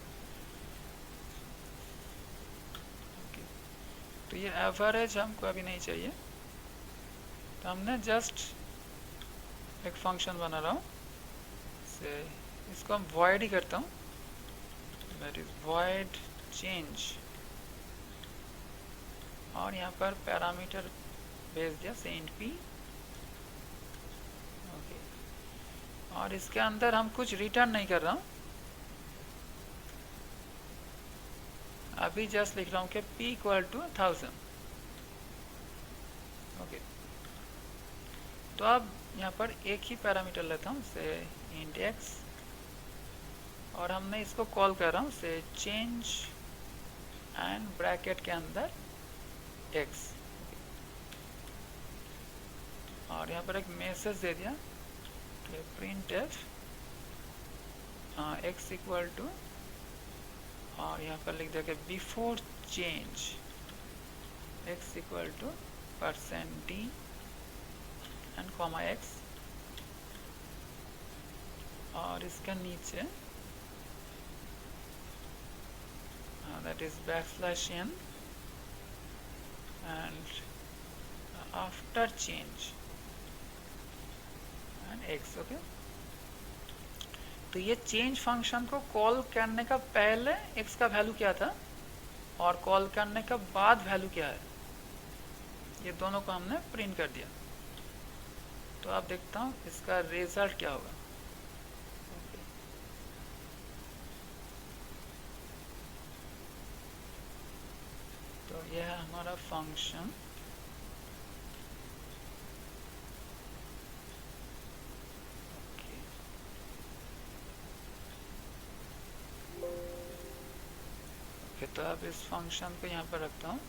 तो ये एवरेज हमको अभी नहीं चाहिए, तो हमने जस्ट एक फंक्शन बना रहा हूँ से, इसको हम void ही करता हूँ, दैट इज void चेंज और यहाँ पर पैरामीटर भेज दिया सेंट पी। ओके, और इसके अंदर हम कुछ रिटर्न नहीं कर रहा हूँ, अभी जस्ट लिख रहा हूँ कि p इक्वल टू 1000। ओके, तो अब यहाँ पर एक ही पैरामीटर लेता हूँ से इंट x, और हमने इसको कॉल कर रहा हूँ से चेंज एंड ब्रैकेट के अंदर x, और यहाँ पर एक मैसेज दे दिया कि print f x equal to, और यहाँ पर लिख दिया कि before change x equal to %d and comma x, और इसके नीचे that is \n and after change and x। Okay, तो ये चेंज फंक्शन को कॉल करने का पहले x का वैल्यू क्या था और कॉल करने का बाद वैल्यू क्या है, ये दोनों को हमने प्रिंट कर दिया। तो आप देखता हूँ इसका रिजल्ट क्या होगा। तो यह है हमारा फंक्शन, ओके, तो अब इस फंक्शन को यहाँ पर रखता हूँ।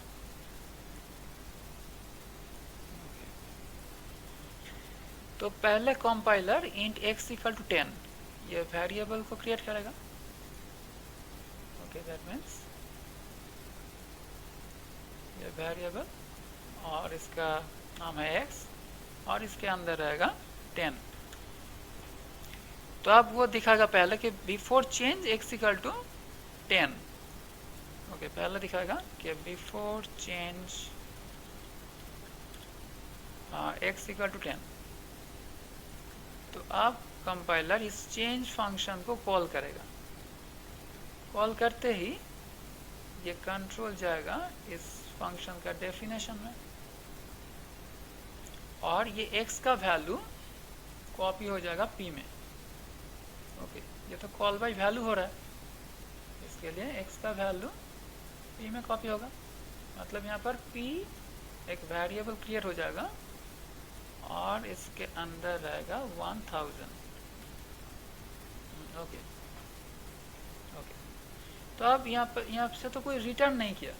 तो पहले compiler int x equal to 10 ये वेरिएबल को क्रिएट करेगा। ओके, दैट मीन्स ये वेरिएबल और इसका नाम है x और इसके अंदर रहेगा 10। तो अब वो दिखाएगा पहले कि before change x equal to 10। Okay, पहले दिखाएगा कि before change x equal to 10। तो अब कंपाइलर इस चेंज फंक्शन को कॉल करेगा। कॉल करते ही ये कंट्रोल जाएगा इस फंक्शन का डेफिनेशन में, और ये x का वैल्यू कॉपी हो जाएगा p में। ओके, ये तो कॉल बाय वैल्यू हो रहा है, इसके लिए x का वैल्यू p में कॉपी होगा। मतलब यहाँ पर p एक वेरिएबल क्रिएट हो जाएगा और इसके अंदर रहेगा 1000। ओके ओके, तो अब यहाँ से तो कोई रिटर्न नहीं किया,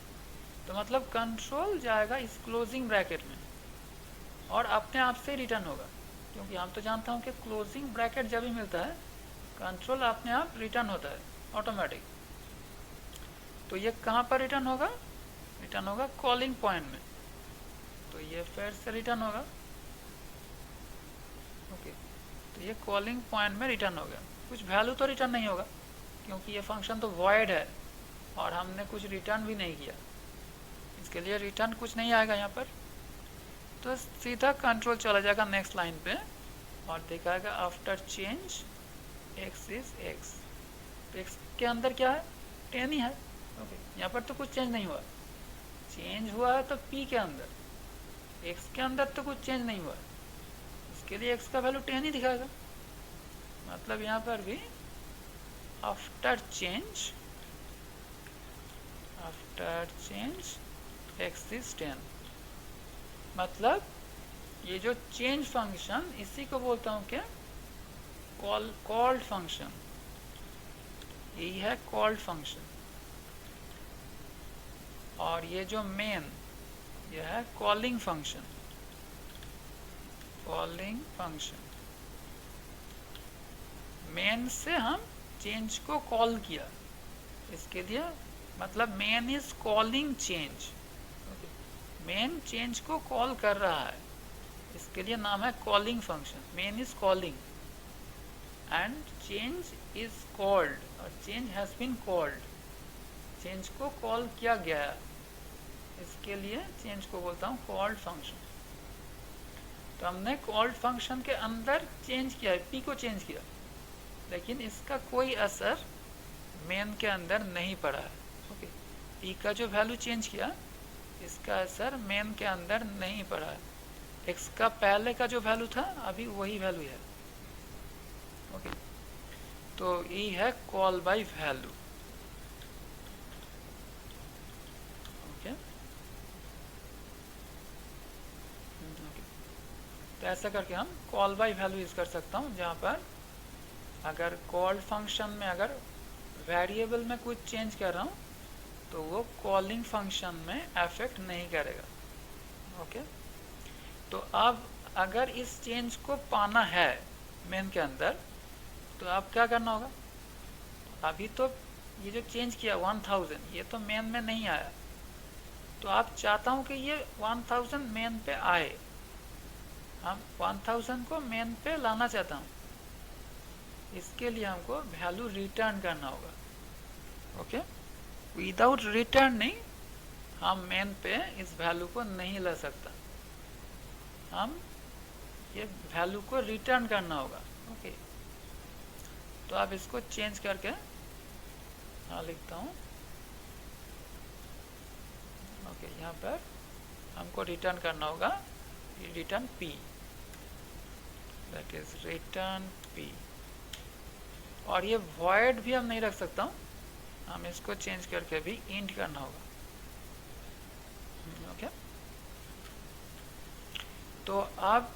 तो मतलब कंट्रोल जाएगा इस क्लोजिंग ब्रैकेट में और अपने आप से रिटर्न होगा, क्योंकि हम तो जानता हूँ कि क्लोजिंग ब्रैकेट जब भी मिलता है कंट्रोल अपने आप रिटर्न होता है ऑटोमेटिक। तो ये कहाँ पर रिटर्न होगा? रिटर्न होगा कॉलिंग पॉइंट में, तो ये फिर से रिटर्न होगा। ओके, तो ये कॉलिंग पॉइंट में रिटर्न हो गया, कुछ वैल्यू तो रिटर्न नहीं होगा क्योंकि ये फंक्शन तो वॉइड है और हमने कुछ रिटर्न भी नहीं किया, इसके लिए रिटर्न कुछ नहीं आएगा यहाँ पर। तो सीधा कंट्रोल चला जाएगा नेक्स्ट लाइन पे और दिखाएगा after change x is x। तो x के अंदर क्या है? 10 ही है। ओके, यहाँ पर तो कुछ चेंज नहीं हुआ, चेंज हुआ है तो p के अंदर, x के अंदर तो कुछ चेंज नहीं हुआ, इसके लिए x का वैल्यू 10 ही दिखाएगा। मतलब यहाँ पर भी आफ्टर चेंज x इज 10। मतलब ये जो चेंज फंक्शन इसी को बोलता हूँ क्या? कॉल्ड फंक्शन, यही है कॉल्ड फंक्शन। और ये जो मेन ये है calling function. Calling function main से हम चेंज को कॉल किया, इसके लिए मतलब main is calling change. Main change को कॉल कर रहा है, इसके लिए नाम है calling function. Main is calling and change is called, और change has been called, change को कॉल किया गया है, इसके लिए चेंज को बोलता हूँ कॉल्ड फंक्शन। तो हमने कॉल्ड फंक्शन के अंदर चेंज किया है, p को चेंज किया, लेकिन इसका कोई असर मेन के अंदर नहीं पड़ा है। ओके, पी का जो वैल्यू चेंज किया इसका असर मेन के अंदर नहीं पड़ा है। एक्स का पहले का जो वैल्यू था अभी वही वैल्यू है। ओके, तो ये है कॉल बाय वैल्यू। ओके, तो ऐसा करके हम कॉल बाय वैल्यू यूज कर सकता हूँ, जहाँ पर अगर कॉल्ड फंक्शन में अगर वेरिएबल में कुछ चेंज कर रहा हूँ तो वो कॉलिंग फंक्शन में अफेक्ट नहीं करेगा। ओके, तो अब अगर इस चेंज को पाना है मेन के अंदर तो आप क्या करना होगा। अभी तो ये जो चेंज किया 1000 ये तो मेन में नहीं आया, तो आप चाहता हूँ कि ये 1000 मेन पे आए। हम 1000 को मेन पे लाना चाहता हूँ, इसके लिए हमको वैल्यू रिटर्न करना होगा। ओके, विदाउट रिटर्निंग हम मेन पे इस वैल्यू को नहीं ला सकता, हम ये वैल्यू को रिटर्न करना होगा। ओके, तो आप इसको चेंज करके लिखता हूँ। ओके, यहाँ पर हमको रिटर्न करना होगा return p, that is return p। और ये void भी हम नहीं रख सकता हूँ, हम इसको चेंज करके भी int करना होगा। ओके, तो अब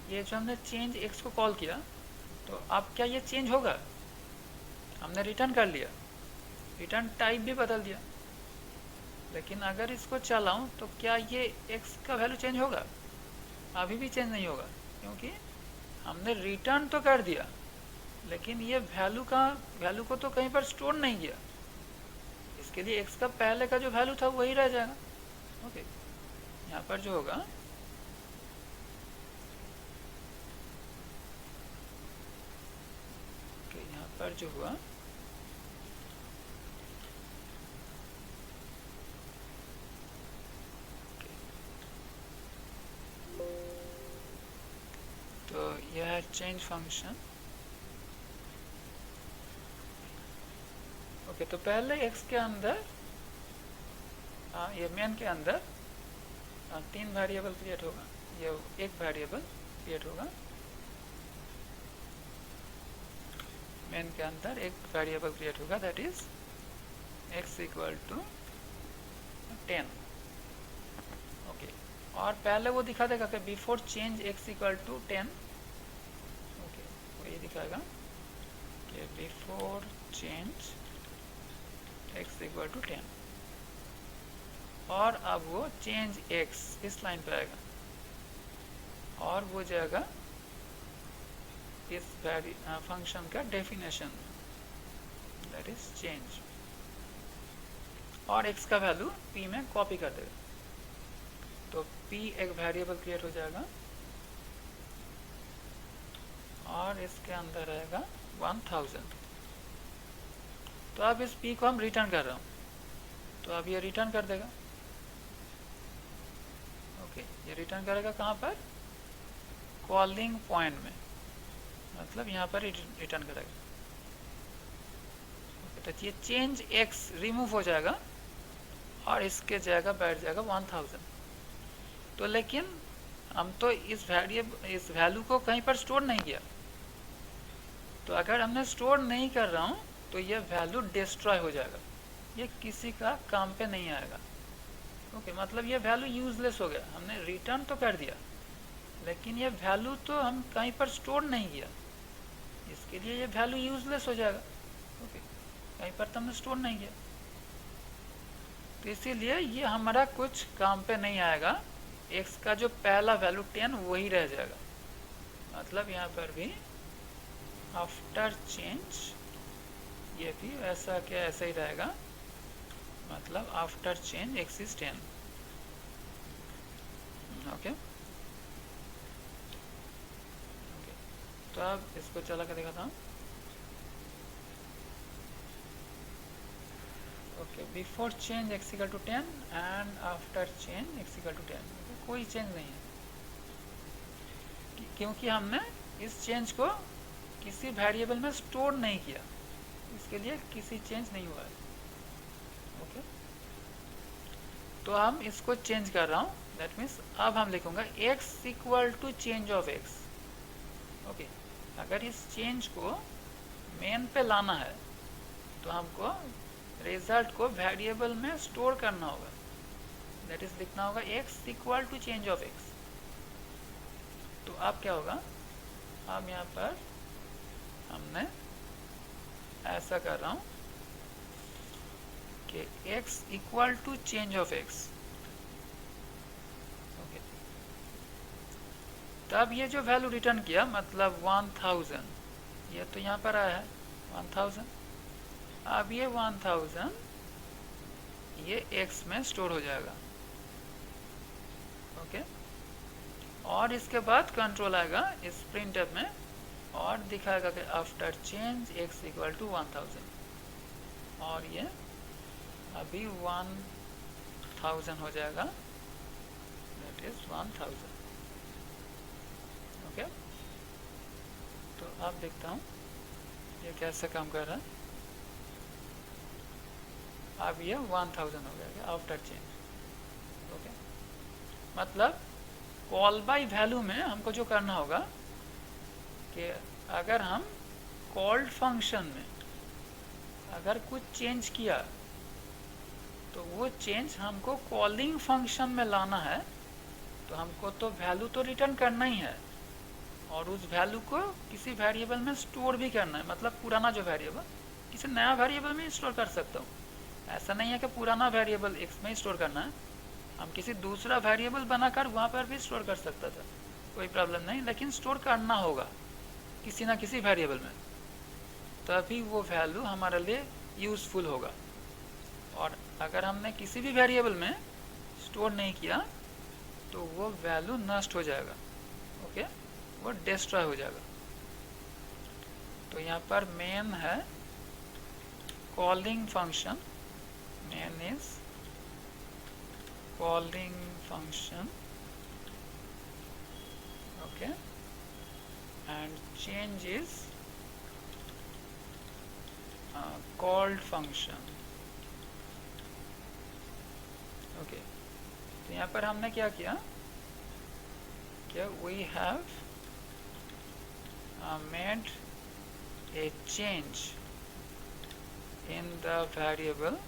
ये जो हमने चेंज x को कॉल किया तो अब क्या ये चेंज होगा। हमने रिटर्न कर लिया, रिटर्न टाइप भी बदल दिया, लेकिन अगर इसको चलाऊं तो क्या ये x का वैल्यू चेंज होगा। अभी भी चेंज नहीं होगा, क्योंकि हमने रिटर्न तो कर दिया लेकिन ये वैल्यू को तो कहीं पर स्टोर नहीं किया। इसके लिए x का पहले का जो वैल्यू था वही रह जाएगा। ओके, यहाँ पर जो होगा यहाँ पर जो हुआ तो यह है चेंज फंक्शन। ओके, तो पहले x के अंदर ये मेन के अंदर 3 वेरिएबल क्रिएट होगा, ये एक वेरिएबल क्रिएट होगा मेन के अंदर, एक वेरिएबल क्रिएट होगा that is x equal to 10। Okay, और पहले वो दिखा देगा कि before change x equal to 10। Okay, वो ये दिखाएगा कि before change x equal to 10, और अब वो चेंज x इस लाइन पे आएगा और वो जाएगा इस फंक्शन का डेफिनेशन, दैट इज चेंज, और x का वैल्यू p में कॉपी कर देगा। तो p एक वेरिएबल क्रिएट हो जाएगा और इसके अंदर रहेगा 1000। तो अब इस p को हम रिटर्न कर रहा हूँ, तो अब ये रिटर्न कर देगा। ओके, ये रिटर्न करेगा कहाँ पर, कॉलिंग पॉइंट में, मतलब यहाँ पर रिटर्न करेगा। ओके, तो ये चेंज x रिमूव हो जाएगा और इसके जगह बैठ जाएगा 1000। तो लेकिन हम तो इस वैल्यू को कहीं पर स्टोर नहीं किया, तो अगर हमने स्टोर नहीं कर रहा हूँ तो ये वैल्यू डिस्ट्रॉय हो जाएगा, ये किसी का काम पे नहीं आएगा। ओके, मतलब ये वैल्यू यूजलेस हो गया। हमने रिटर्न तो कर दिया लेकिन ये वैल्यू तो हम कहीं पर स्टोर नहीं किया, इसके लिए ये वैल्यू यूजलेस हो जाएगा। ओके, कहीं पर तो हमने स्टोर नहीं किया, तो इसीलिए ये हमारा कुछ काम पे नहीं आएगा। x का जो पहला वैल्यू 10 वही रह जाएगा, मतलब यहाँ पर भी आफ्टर चेंज ये भी ऐसा क्या ऐसा ही रहेगा, मतलब after change x is 10। Okay, तो अब इसको चला कर दिखाता हूँ। Okay, before change x equal to 10 and after change x equal to 10, कोई चेंज नहीं है क्योंकि हमने इस चेंज को किसी वेरिएबल में स्टोर नहीं किया, इसके लिए किसी चेंज नहीं हुआ है। तो हम इसको चेंज कर रहा हूँ, दैट मीन्स अब हम लिखूंगा x equal to change of x। Okay, अगर इस चेंज को मेन पे लाना है तो हमको रिजल्ट को वेरिएबल में स्टोर करना होगा, दैट इज लिखना होगा x equal to change of x। तो अब क्या होगा, अब यहाँ पर हमने ऐसा कर रहा हूँ कि x equal to change of x। Okay, तब ये जो वैल्यू रिटर्न किया मतलब 1000, ये तो यहाँ पर आया है 1000। अब ये 1000 ये x में स्टोर हो जाएगा। ओके, और इसके बाद कंट्रोल आएगा इस प्रिंटफ में और दिखाएगा कि after change x equal to 1000, और ये अभी 1000 हो जाएगा, दैट इज 1000। ओके, तो अब देखता हूँ ये कैसे काम कर रहा है। अब ये 1000 हो गया आफ्टर चेंज। ओके, मतलब कॉल बाय वैल्यू में हमको जो करना होगा कि अगर हम कॉल्ड फंक्शन में अगर कुछ चेंज किया तो वो चेंज हमको कॉलिंग फंक्शन में लाना है, तो हमको तो वैल्यू तो रिटर्न करना ही है और उस वैल्यू को किसी वेरिएबल में स्टोर भी करना है। मतलब पुराना जो वेरिएबल किसी नया वेरिएबल में स्टोर कर सकता हूँ, ऐसा नहीं है कि पुराना वेरिएबल x में स्टोर करना है, हम किसी दूसरा वेरिएबल बनाकर वहाँ पर भी स्टोर कर सकता था, कोई प्रॉब्लम नहीं, लेकिन स्टोर करना होगा किसी ना किसी वेरिएबल में, तभी वो वैल्यू हमारे लिए यूज़फुल होगा। और अगर हमने किसी भी वेरिएबल में स्टोर नहीं किया तो वो वैल्यू नष्ट हो जाएगा। ओके, वो डिस्ट्रॉय हो जाएगा। तो यहाँ पर मेन है calling function, main is calling function, okay, and change is called function। okay, तो यहाँ पर हमने क्या किया कि we have made a change in the variable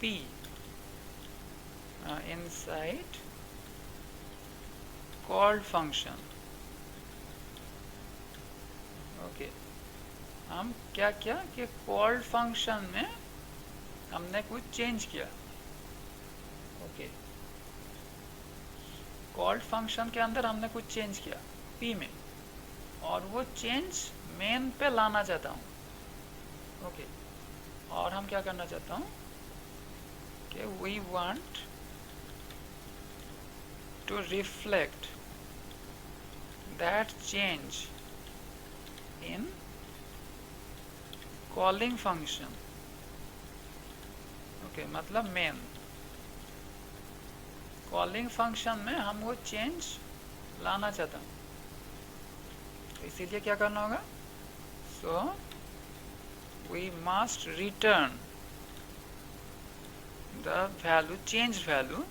p inside called function। Okay, हम क्या किया कि कॉल्ड फंक्शन में हमने कुछ चेंज किया। ओके, कॉल्ड फंक्शन के अंदर हमने कुछ चेंज किया p में, और वो चेंज मेन पे लाना चाहता हूँ। ओके, और हम क्या करना चाहता हूँ कि we want to reflect that change in calling function। Okay, मतलब मेन कॉलिंग फंक्शन में हम वो चेंज लाना चाहता हूँ, तो इसीलिए क्या करना होगा, so we must return the value, change value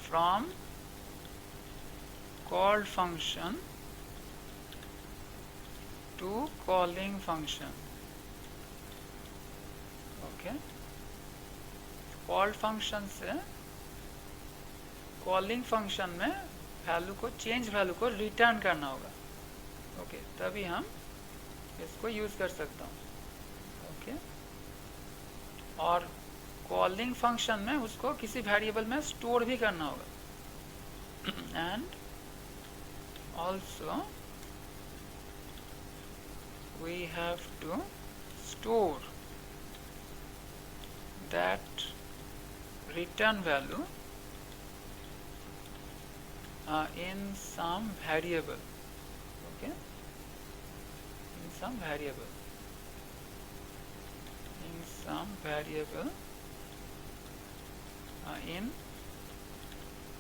from called function to calling function। Okay, called function से कॉलिंग फंक्शन में वैल्यू को, चेंज वैल्यू को रिटर्न करना होगा। ओके, तभी हम इसको यूज कर सकता हूँ। ओके, और कॉलिंग फंक्शन में उसको किसी वेरिएबल में स्टोर भी करना होगा। And also we have to store that return value in some variable। okay, in some variable, in some variable in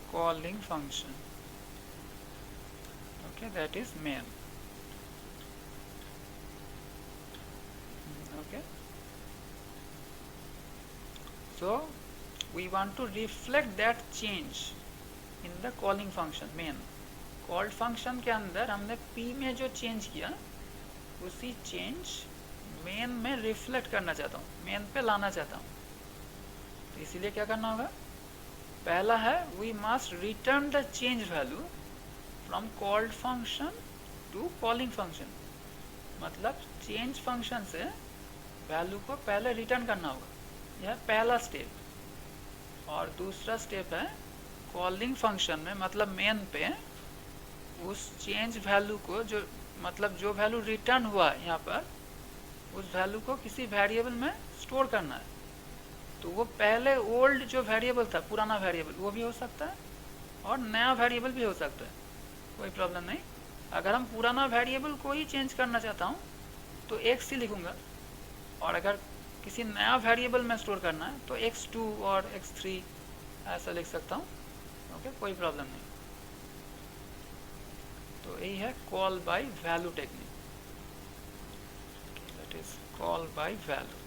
calling function। okay, that is main। okay, So we want to reflect that change in the calling function main. Called function के अंदर हमने p में जो change किया उसी change main में reflect करना चाहता हूँ, मेन पे लाना चाहता हूँ। तो इसीलिए क्या करना होगा, पहला है we must return the change value from called function to calling function. मतलब चेंज फंक्शन से वैल्यू को पहले रिटर्न करना होगा, यह पहला स्टेप। और दूसरा स्टेप है कॉलिंग फंक्शन में, मतलब मेन पे उस चेंज वैल्यू को, जो मतलब जो वैल्यू रिटर्न हुआ है यहाँ पर, उस वैल्यू को किसी वेरिएबल में स्टोर करना है। तो वो पहले ओल्ड जो वेरिएबल था, पुराना वेरिएबल, वो भी हो सकता है और नया वेरिएबल भी हो सकता है, कोई प्रॉब्लम नहीं। अगर हम पुराना वेरिएबल को ही चेंज करना चाहता हूँ तो x ही लिखूँगा, और अगर किसी नया वेरिएबल में स्टोर करना है तो x2 और x3 ऐसा लिख सकता हूँ। ओके, कोई प्रॉब्लम नहीं। तो यही है call by value technique, that is call by value.